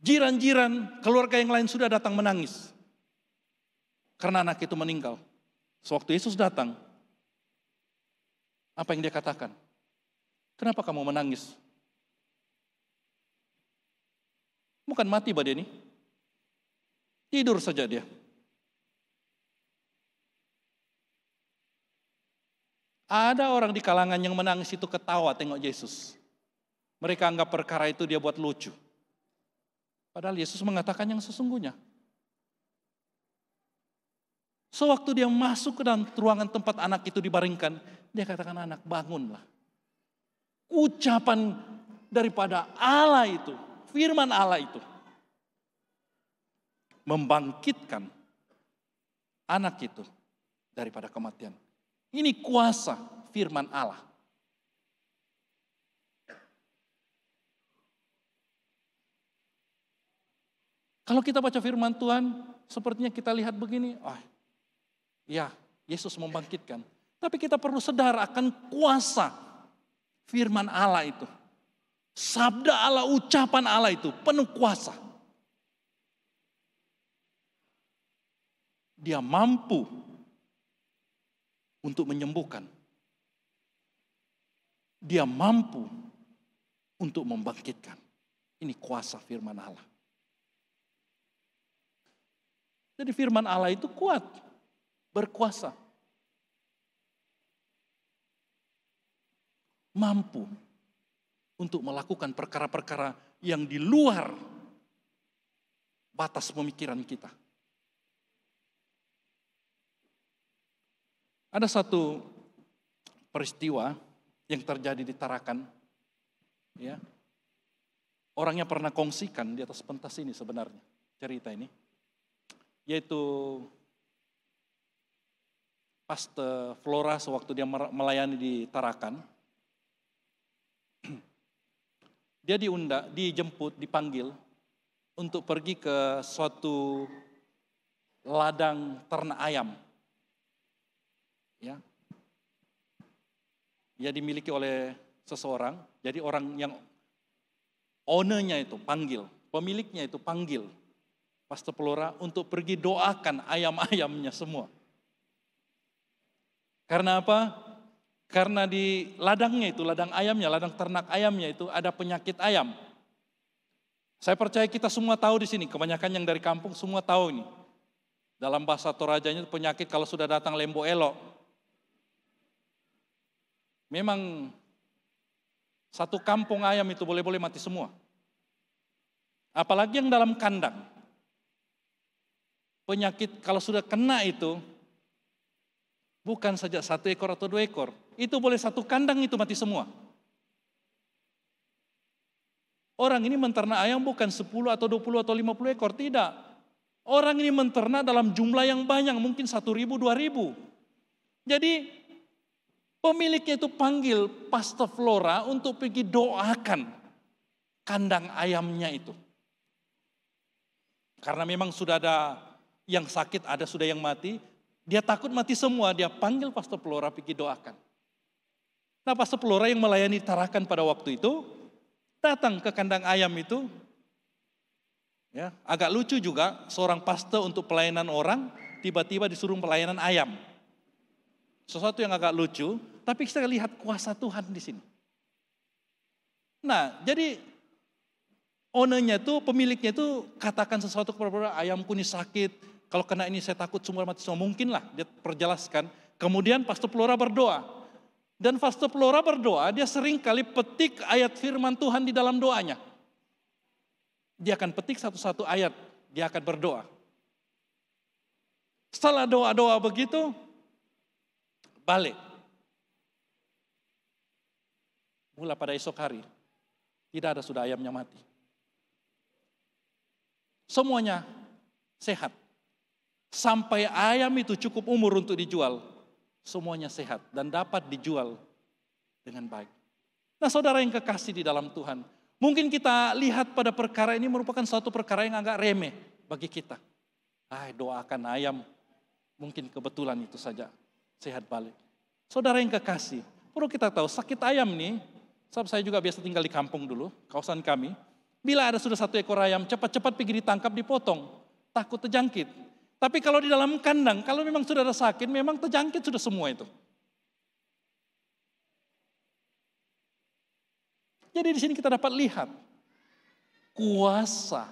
Jiran-jiran, keluarga yang lain sudah datang menangis. Karena anak itu meninggal. Sewaktu Yesus datang, apa yang dia katakan? Kenapa kamu menangis? Bukan mati badai ini. Tidur saja dia. Ada orang di kalangan yang menangis itu ketawa tengok Yesus. Mereka anggap perkara itu dia buat lucu. Padahal Yesus mengatakan yang sesungguhnya. Sewaktu dia masuk ke dalam ruangan tempat anak itu dibaringkan, dia katakan, anak bangunlah. Ucapan daripada Allah itu, firman Allah itu, membangkitkan anak itu daripada kematian. Ini kuasa firman Allah. Kalau kita baca firman Tuhan, sepertinya kita lihat begini, ya Yesus membangkitkan. Tapi kita perlu sadar akan kuasa firman Allah itu. Sabda Allah, ucapan Allah itu penuh kuasa. Dia mampu untuk menyembuhkan. Dia mampu untuk membangkitkan. Ini kuasa firman Allah. Jadi firman Allah itu kuat, berkuasa. Mampu untuk melakukan perkara-perkara yang di luar batas pemikiran kita. Ada satu peristiwa yang terjadi di Tarakan. Ya. Orangnya pernah kongsikan di atas pentas ini sebenarnya, cerita ini. Yaitu Pastor Flora sewaktu dia melayani di Tarakan. Dia dijemput, dipanggil untuk pergi ke suatu ladang ternak ayam. Ya. Dia dimiliki oleh seseorang, jadi orang yang ownernya itu panggil, pemiliknya itu panggil Pastor Flora untuk pergi doakan ayam-ayamnya semua. Karena apa? Karena di ladangnya itu, ladang ayamnya, ladang ternak ayamnya itu ada penyakit ayam. Saya percaya kita semua tahu di sini, kebanyakan yang dari kampung semua tahu ini. Dalam bahasa Torajanya penyakit kalau sudah datang lembo elok. Memang satu kampung ayam itu boleh-boleh mati semua. Apalagi yang dalam kandang. Penyakit kalau sudah kena itu, bukan saja 1 ekor atau 2 ekor. Itu boleh satu kandang itu mati semua. Orang ini menternak ayam bukan 10 atau 20 atau 50 ekor, tidak. Orang ini menternak dalam jumlah yang banyak, mungkin 1.000, 2.000. Jadi pemiliknya itu panggil Pastor Flora untuk pergi doakan kandang ayamnya itu. Karena memang sudah ada yang sakit, ada sudah yang mati. Dia takut mati semua, dia panggil Pastor Flora pergi doakan. Nah, Pastor Flora yang melayani Tarakan pada waktu itu, datang ke kandang ayam itu. Ya, agak lucu juga, seorang pastor untuk pelayanan orang, tiba-tiba disuruh pelayanan ayam. Sesuatu yang agak lucu, tapi kita lihat kuasa Tuhan di sini. Nah, jadi ownernya itu, pemiliknya itu katakan sesuatu kepada ayamku ini sakit, kalau kena ini saya takut semua mati semua. Mungkin lah dia perjelaskan. Kemudian Pastor Flora berdoa. Dan Pastor Flora berdoa, dia sering kali petik ayat firman Tuhan di dalam doanya. Dia akan petik satu-satu ayat, dia akan berdoa. Setelah doa-doa begitu, balik. Mula pada esok hari, tidak ada sudah ayamnya mati. Semuanya sehat. Sampai ayam itu cukup umur untuk dijual, semuanya sehat dan dapat dijual dengan baik. Nah, saudara yang kekasih di dalam Tuhan, mungkin kita lihat pada perkara ini merupakan suatu perkara yang agak remeh bagi kita. Doakan ayam, mungkin kebetulan itu saja sehat balik. Saudara yang kekasih, perlu kita tahu sakit ayam nih, sebab saya juga biasa tinggal di kampung dulu, kawasan kami. Bila ada sudah 1 ekor ayam, cepat-cepat pergi ditangkap, dipotong, takut terjangkit. Tapi kalau di dalam kandang, kalau memang sudah ada sakit, memang terjangkit sudah semua itu. Jadi di sini kita dapat lihat kuasa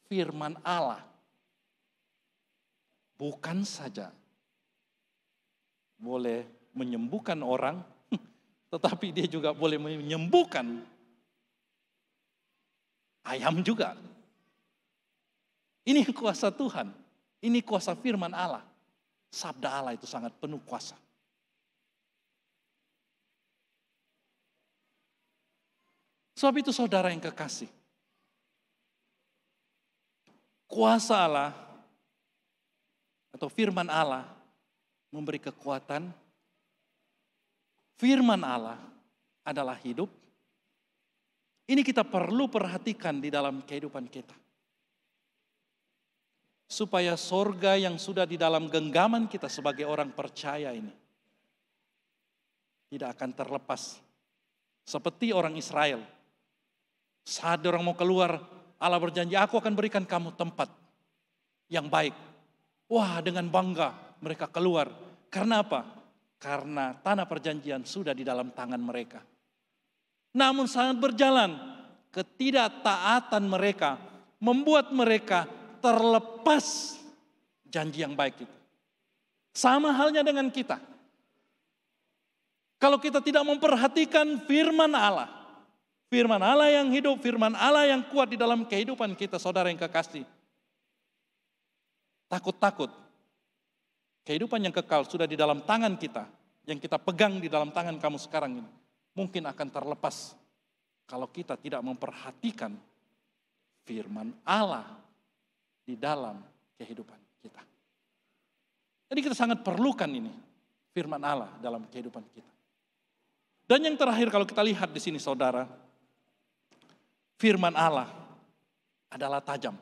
firman Allah. Bukan saja boleh menyembuhkan orang, tetapi dia juga boleh menyembuhkan ayam juga. Ini kuasa Tuhan. Ini kuasa firman Allah. Sabda Allah itu sangat penuh kuasa. Sebab itu saudara yang kekasih. Kuasa Allah atau firman Allah memberi kekuatan. Firman Allah adalah hidup. Ini kita perlu perhatikan di dalam kehidupan kita. Supaya sorga yang sudah di dalam genggaman kita sebagai orang percaya ini tidak akan terlepas. Seperti orang Israel. Saat orang mau keluar, Allah berjanji, aku akan berikan kamu tempat yang baik. Wah, dengan bangga mereka keluar. Karena apa? Karena tanah perjanjian sudah di dalam tangan mereka. Namun saat berjalan, ketidaktaatan mereka membuat mereka terlepas janji yang baik itu. Sama halnya dengan kita. Kalau kita tidak memperhatikan firman Allah yang hidup, firman Allah yang kuat di dalam kehidupan kita, saudara yang kekasih. Takut-takut. Kehidupan yang kekal sudah di dalam tangan kita, yang kita pegang di dalam tangan kamu sekarang ini, mungkin akan terlepas kalau kita tidak memperhatikan firman Allah di dalam kehidupan kita. Jadi kita sangat perlukan ini, firman Allah dalam kehidupan kita. Dan yang terakhir kalau kita lihat di sini saudara, firman Allah adalah tajam.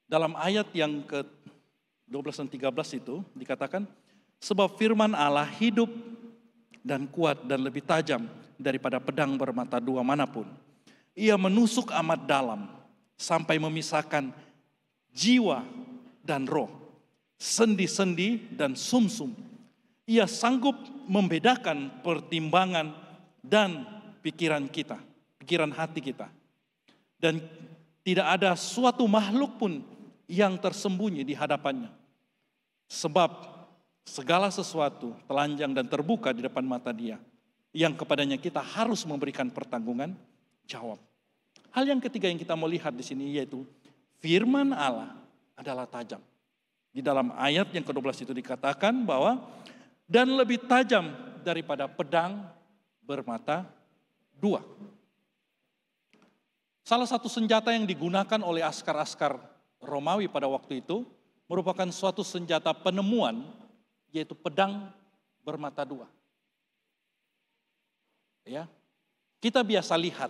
Dalam ayat yang ke-12 dan 13 itu dikatakan, sebab firman Allah hidup dan kuat dan lebih tajam daripada pedang bermata dua manapun. Ia menusuk amat dalam sampai memisahkan jiwa dan roh, sendi-sendi dan sumsum. Ia sanggup membedakan pertimbangan dan pikiran kita, pikiran hati kita. Dan tidak ada suatu makhluk pun yang tersembunyi di hadapannya. Sebab segala sesuatu telanjang dan terbuka di depan mata Dia, yang kepadanya kita harus memberikan pertanggungan jawab. Hal yang ketiga yang kita mau lihat di sini yaitu firman Allah adalah tajam. Di dalam ayat yang ke-12 itu dikatakan bahwa dan lebih tajam daripada pedang bermata dua. Salah satu senjata yang digunakan oleh askar-askar Romawi pada waktu itu merupakan suatu senjata penemuan, yaitu pedang bermata dua. Ya, kita biasa lihat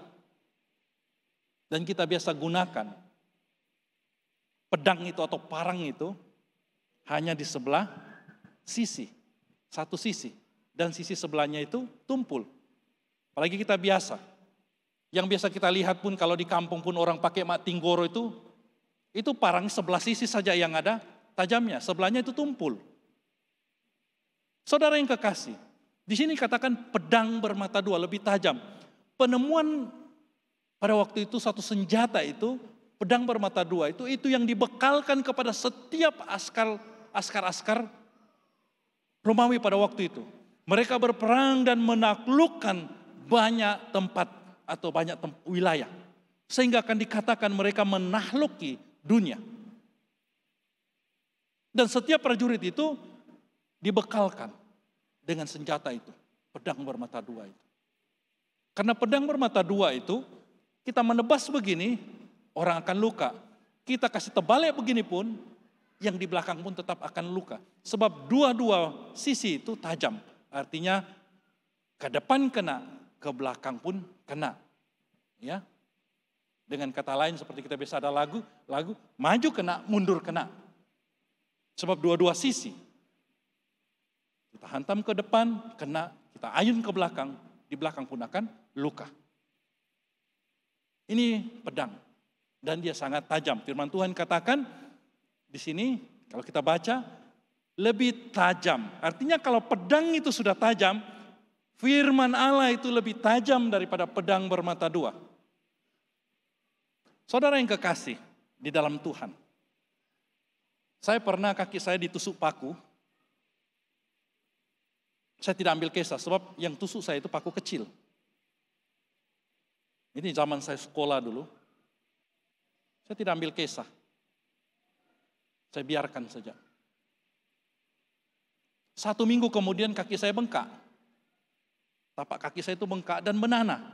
dan kita biasa gunakan pedang itu atau parang itu hanya di sebelah sisi, satu sisi, dan sisi sebelahnya itu tumpul. Apalagi kita biasa, yang biasa kita lihat pun kalau di kampung pun orang pakai mak tinggoro itu parang sebelah sisi saja yang ada tajamnya, sebelahnya itu tumpul. Saudara yang kekasih, di sini katakan pedang bermata dua lebih tajam. Penemuan pada waktu itu satu senjata itu, pedang bermata dua itu yang dibekalkan kepada setiap askar Romawi pada waktu itu. Mereka berperang dan menaklukkan banyak tempat atau banyak wilayah. Sehingga akan dikatakan mereka menakluki dunia. Dan setiap prajurit itu dibekalkan dengan senjata itu, pedang bermata dua itu. Karena pedang bermata dua itu, kita menebas begini, orang akan luka. Kita kasih tebalnya begini pun, yang di belakang pun tetap akan luka. Sebab dua-dua sisi itu tajam. Artinya ke depan kena, ke belakang pun kena. Ya. Dengan kata lain seperti kita biasa ada lagu maju kena, mundur kena. Sebab dua-dua sisi. Kita hantam ke depan, kena, kita ayun ke belakang, di belakang pun akan luka. Ini pedang dan dia sangat tajam. Firman Tuhan katakan di sini kalau kita baca lebih tajam. Artinya kalau pedang itu sudah tajam, firman Allah itu lebih tajam daripada pedang bermata dua. Saudara yang kekasih di dalam Tuhan, saya pernah kaki saya ditusuk paku. Saya tidak ambil kisah sebab yang tusuk saya itu paku kecil. Ini zaman saya sekolah dulu. Saya tidak ambil kisah. Saya biarkan saja. 1 minggu kemudian kaki saya bengkak. Tapak kaki saya itu bengkak dan menanah.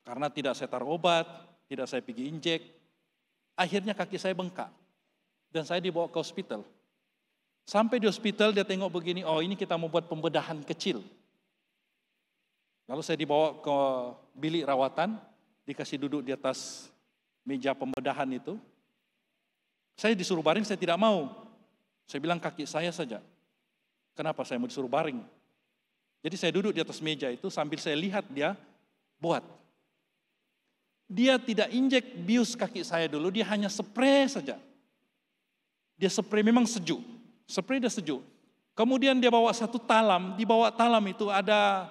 Karena tidak saya taruh obat, tidak saya pergi injek. Akhirnya kaki saya bengkak. Dan saya dibawa ke hospital. Sampai di hospital dia tengok begini, oh ini kita mau buat pembedahan kecil. Lalu saya dibawa ke bilik rawatan, dikasih duduk di atas meja pembedahan itu. Saya disuruh baring, saya tidak mau. Saya bilang kaki saya saja. Kenapa saya mau disuruh baring? Jadi saya duduk di atas meja itu sambil saya lihat dia buat. Dia tidak injek bius kaki saya dulu, dia hanya spray saja. Dia spray memang sejuk. Spray dia sejuk. Kemudian dia bawa satu talam, di bawah talam itu ada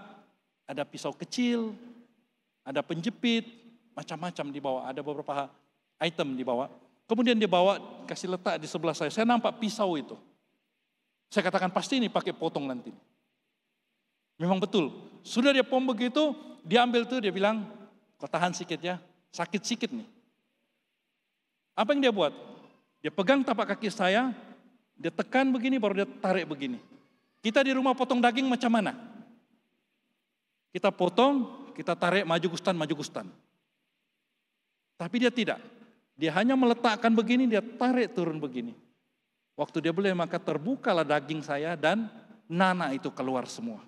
pisau kecil, ada penjepit, macam-macam di bawah, ada beberapa item di bawah. Kemudian dia bawa, kasih letak di sebelah saya nampak pisau itu. Saya katakan pasti ini pakai potong nanti. Memang betul, sudah dia pom begitu, dia ambil tuh, dia bilang, kau tahan sikit ya, sakit sikit nih. Apa yang dia buat? Dia pegang tapak kaki saya, dia tekan begini, baru dia tarik begini. Kita di rumah potong daging macam mana? Kita potong, kita tarik maju gustan. Tapi dia tidak. Dia hanya meletakkan begini, dia tarik turun begini. Waktu dia boleh maka terbukalah daging saya dan nanah itu keluar semua.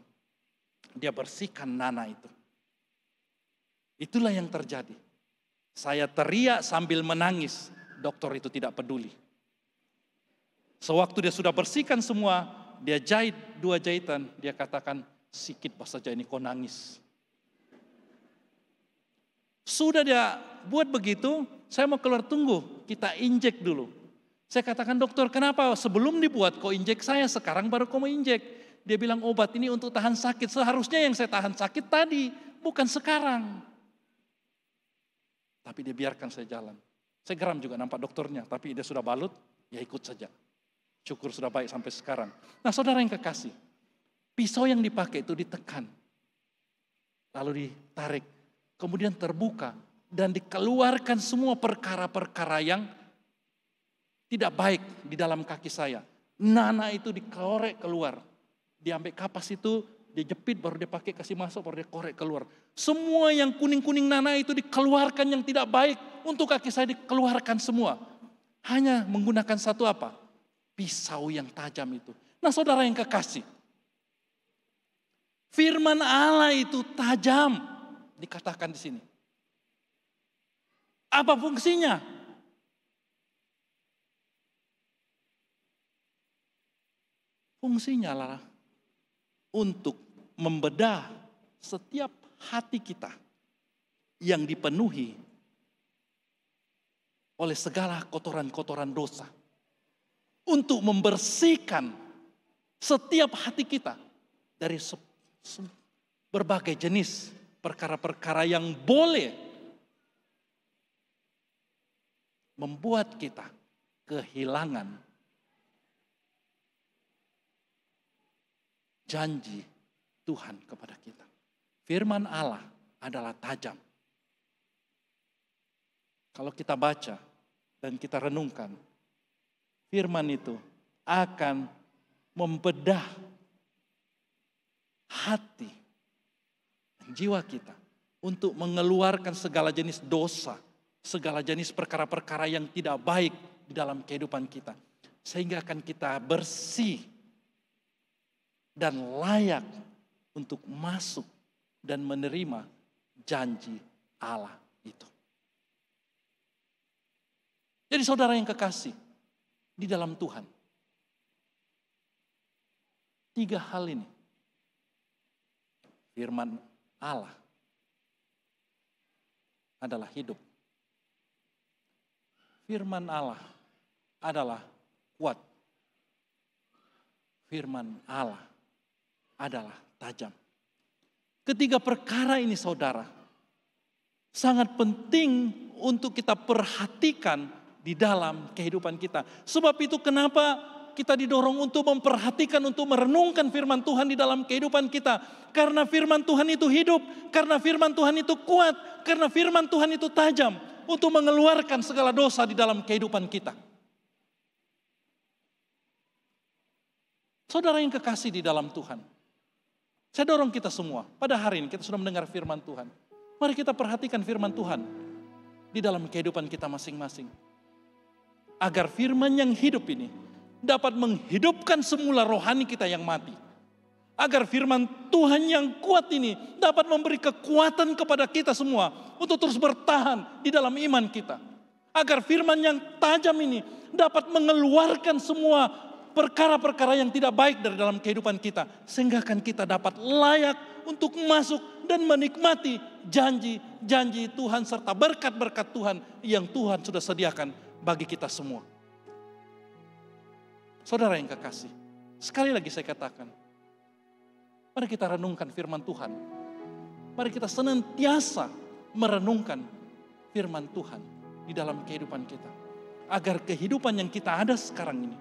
Dia bersihkan nanah itu. Itulah yang terjadi. Saya teriak sambil menangis. Dokter itu tidak peduli. Sewaktu dia sudah bersihkan semua, dia jahit 2 jahitan. Dia katakan, sikit saja ini kau nangis. Sudah dia buat begitu, saya mau keluar, tunggu, kita injek dulu. Saya katakan, dokter kenapa sebelum dibuat kau injek saya, sekarang baru kau mau injek. Dia bilang obat ini untuk tahan sakit, seharusnya yang saya tahan sakit tadi, bukan sekarang. Tapi dia biarkan saya jalan. Saya geram juga nampak dokternya, tapi dia sudah balut, ya ikut saja. Syukur sudah baik sampai sekarang. Nah saudara yang kekasih, pisau yang dipakai itu ditekan, lalu ditarik, kemudian terbuka, dan dikeluarkan semua perkara-perkara yang tidak baik di dalam kaki saya. Nanah itu dikorek keluar, diambil kapas itu, dia jepit, baru dia pakai kasih masuk, baru dia korek keluar. Semua yang kuning-kuning nanah itu dikeluarkan yang tidak baik untuk kaki saya, dikeluarkan semua. Hanya menggunakan satu apa? Pisau yang tajam itu. Nah saudara yang kekasih, firman Allah itu tajam, dikatakan di sini. Apa fungsinya? Fungsinya adalah untuk membedah setiap hati kita yang dipenuhi oleh segala kotoran-kotoran dosa. Untuk membersihkan setiap hati kita dari berbagai jenis perkara-perkara yang boleh membuat kita kehilangan janji Tuhan kepada kita. Firman Allah adalah tajam. Kalau kita baca dan kita renungkan, firman itu akan membedah hati dan jiwa kita untuk mengeluarkan segala jenis dosa, segala jenis perkara-perkara yang tidak baik di dalam kehidupan kita. Sehingga akan kita bersih dan layak untuk masuk dan menerima janji Allah itu. Jadi saudara yang kekasih di dalam Tuhan, 3 hal ini, firman Allah adalah hidup. Firman Allah adalah kuat. Firman Allah adalah tajam. Ketiga perkara ini saudara, sangat penting untuk kita perhatikan di dalam kehidupan kita. Sebab itu kenapa kita didorong untuk memperhatikan, untuk merenungkan firman Tuhan di dalam kehidupan kita. Karena firman Tuhan itu hidup, karena firman Tuhan itu kuat, karena firman Tuhan itu tajam untuk mengeluarkan segala dosa di dalam kehidupan kita. Saudara yang kekasih di dalam Tuhan, saya dorong kita semua, pada hari ini kita sudah mendengar firman Tuhan. Mari kita perhatikan firman Tuhan di dalam kehidupan kita masing-masing. Agar firman yang hidup ini dapat menghidupkan semula rohani kita yang mati. Agar firman Tuhan yang kuat ini dapat memberi kekuatan kepada kita semua untuk terus bertahan di dalam iman kita. Agar firman yang tajam ini dapat mengeluarkan semua perkara-perkara yang tidak baik dari dalam kehidupan kita. Sehingga akan kita dapat layak untuk masuk dan menikmati janji-janji Tuhan serta berkat-berkat Tuhan yang Tuhan sudah sediakan bagi kita semua. Saudara yang kekasih, sekali lagi saya katakan, mari kita renungkan firman Tuhan. Mari kita senantiasa merenungkan firman Tuhan di dalam kehidupan kita. Agar kehidupan yang kita ada sekarang ini,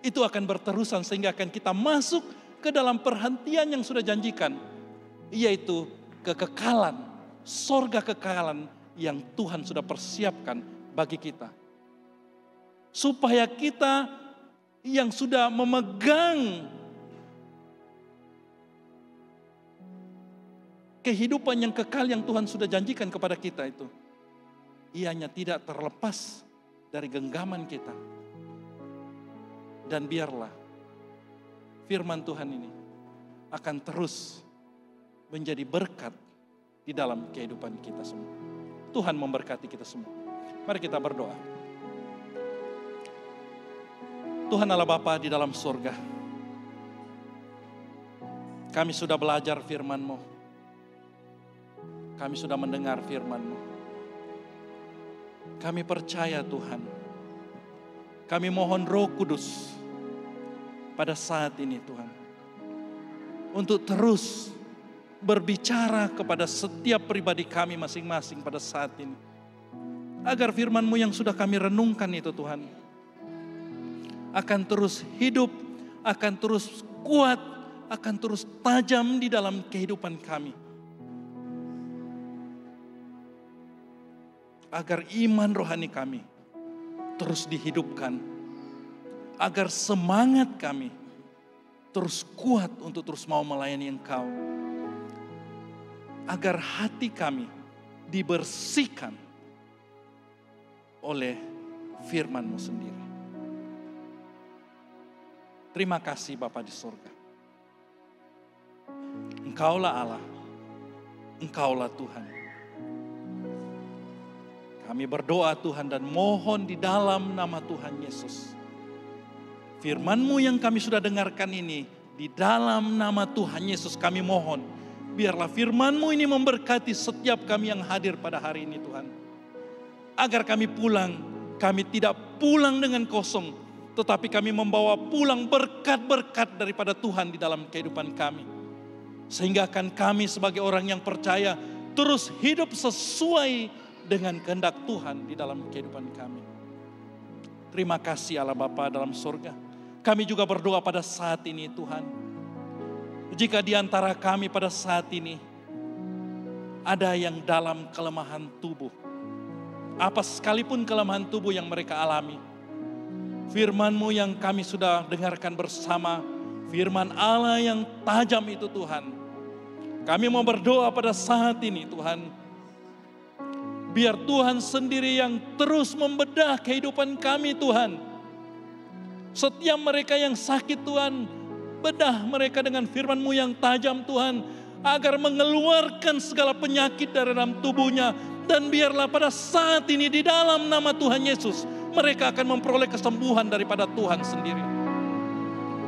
itu akan berterusan sehingga akan kita masuk ke dalam perhentian yang sudah janjikan. Yaitu kekekalan, sorga kekekalan yang Tuhan sudah persiapkan bagi kita. Supaya kita yang sudah memegang kehidupan yang kekal yang Tuhan sudah janjikan kepada kita itu, ianya tidak terlepas dari genggaman kita. Dan biarlah firman Tuhan ini akan terus menjadi berkat di dalam kehidupan kita semua. Tuhan memberkati kita semua. Mari kita berdoa. Tuhan Allah Bapa di dalam surga, Kami sudah belajar firman-Mu. Kami sudah mendengar firman-Mu. Kami percaya Tuhan. Kami mohon Roh Kudus pada saat ini Tuhan. Untuk terus berbicara kepada setiap pribadi kami masing-masing pada saat ini. Agar firman-Mu yang sudah kami renungkan itu Tuhan, akan terus hidup, akan terus kuat, akan terus tajam di dalam kehidupan kami. Agar iman rohani kami terus dihidupkan. Agar semangat kami terus kuat untuk terus mau melayani Engkau. Agar hati kami dibersihkan oleh firman-Mu sendiri. Terima kasih Bapa di surga. Engkaulah Allah, Engkaulah Tuhan. Kami berdoa Tuhan dan mohon di dalam nama Tuhan Yesus. Firman-Mu yang kami sudah dengarkan ini, di dalam nama Tuhan Yesus kami mohon. Biarlah firman-Mu ini memberkati setiap kami yang hadir pada hari ini Tuhan. Agar kami pulang, kami tidak pulang dengan kosong. Tetapi kami membawa pulang berkat-berkat daripada Tuhan di dalam kehidupan kami. Sehingga akan kami sebagai orang yang percaya terus hidup sesuai dengan kehendak Tuhan di dalam kehidupan kami. Terima kasih Allah Bapa dalam surga. Kami juga berdoa pada saat ini Tuhan. Jika di antara kami pada saat ini ada yang dalam kelemahan tubuh. Apa sekalipun kelemahan tubuh yang mereka alami. Firman-Mu yang kami sudah dengarkan bersama. Firman Allah yang tajam itu Tuhan. Kami mau berdoa pada saat ini Tuhan. Biar Tuhan sendiri yang terus membedah kehidupan kami Tuhan. Setiap mereka yang sakit Tuhan, bedah mereka dengan firman-Mu yang tajam Tuhan. Agar mengeluarkan segala penyakit dari dalam tubuhnya. Dan biarlah pada saat ini di dalam nama Tuhan Yesus, mereka akan memperoleh kesembuhan daripada Tuhan sendiri.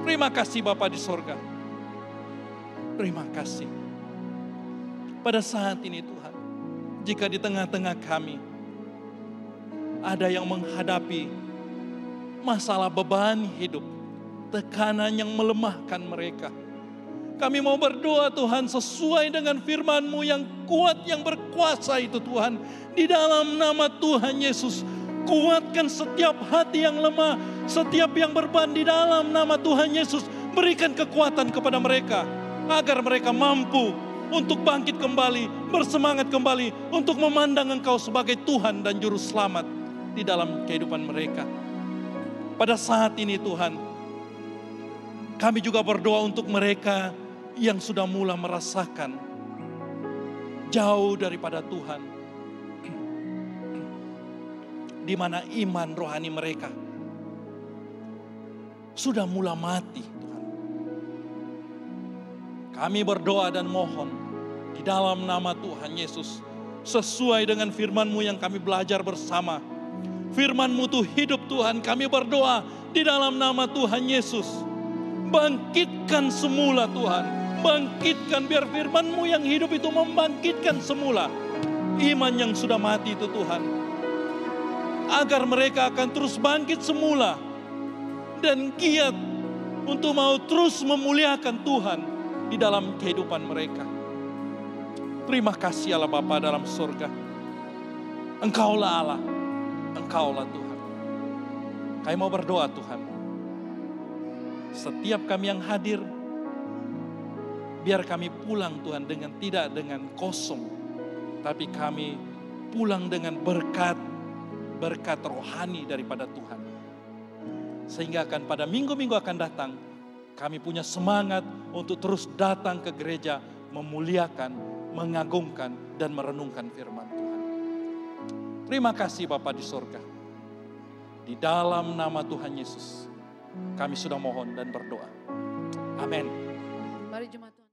Terima kasih Bapa di sorga. Terima kasih. Pada saat ini Tuhan, jika di tengah-tengah kami ada yang menghadapi masalah beban hidup, tekanan yang melemahkan mereka. Kami mau berdoa Tuhan sesuai dengan firman-Mu yang kuat, yang berkuasa itu Tuhan. Di dalam nama Tuhan Yesus, kuatkan setiap hati yang lemah, setiap yang berbeban di dalam nama Tuhan Yesus. Berikan kekuatan kepada mereka, agar mereka mampu untuk bangkit kembali, bersemangat kembali, untuk memandang Engkau sebagai Tuhan dan Juru Selamat di dalam kehidupan mereka. Pada saat ini Tuhan, kami juga berdoa untuk mereka yang sudah mulai merasakan jauh daripada Tuhan, di mana iman rohani mereka sudah mulai mati Tuhan. Kami berdoa dan mohon di dalam nama Tuhan Yesus, sesuai dengan firman-Mu yang kami belajar bersama. Firman-Mu itu hidup Tuhan. Kami berdoa di dalam nama Tuhan Yesus, bangkitkan semula Tuhan. Bangkitkan, biar firman-Mu yang hidup itu membangkitkan semula iman yang sudah mati itu Tuhan. Agar mereka akan terus bangkit semula dan giat untuk mau terus memuliakan Tuhan di dalam kehidupan mereka. Terima kasih Allah Bapa dalam surga. Engkaulah Allah, Engkaulah Tuhan. Kami mau berdoa Tuhan. Setiap kami yang hadir, biar kami pulang Tuhan tidak dengan kosong. Tapi kami pulang dengan berkat rohani daripada Tuhan. Sehingga akan pada minggu-minggu akan datang, kami punya semangat untuk terus datang ke gereja, memuliakan, mengagungkan, dan merenungkan firman Tuhan. Terima kasih Bapa di surga. Di dalam nama Tuhan Yesus, kami sudah mohon dan berdoa. Amin. Mari jemaat Tuhan.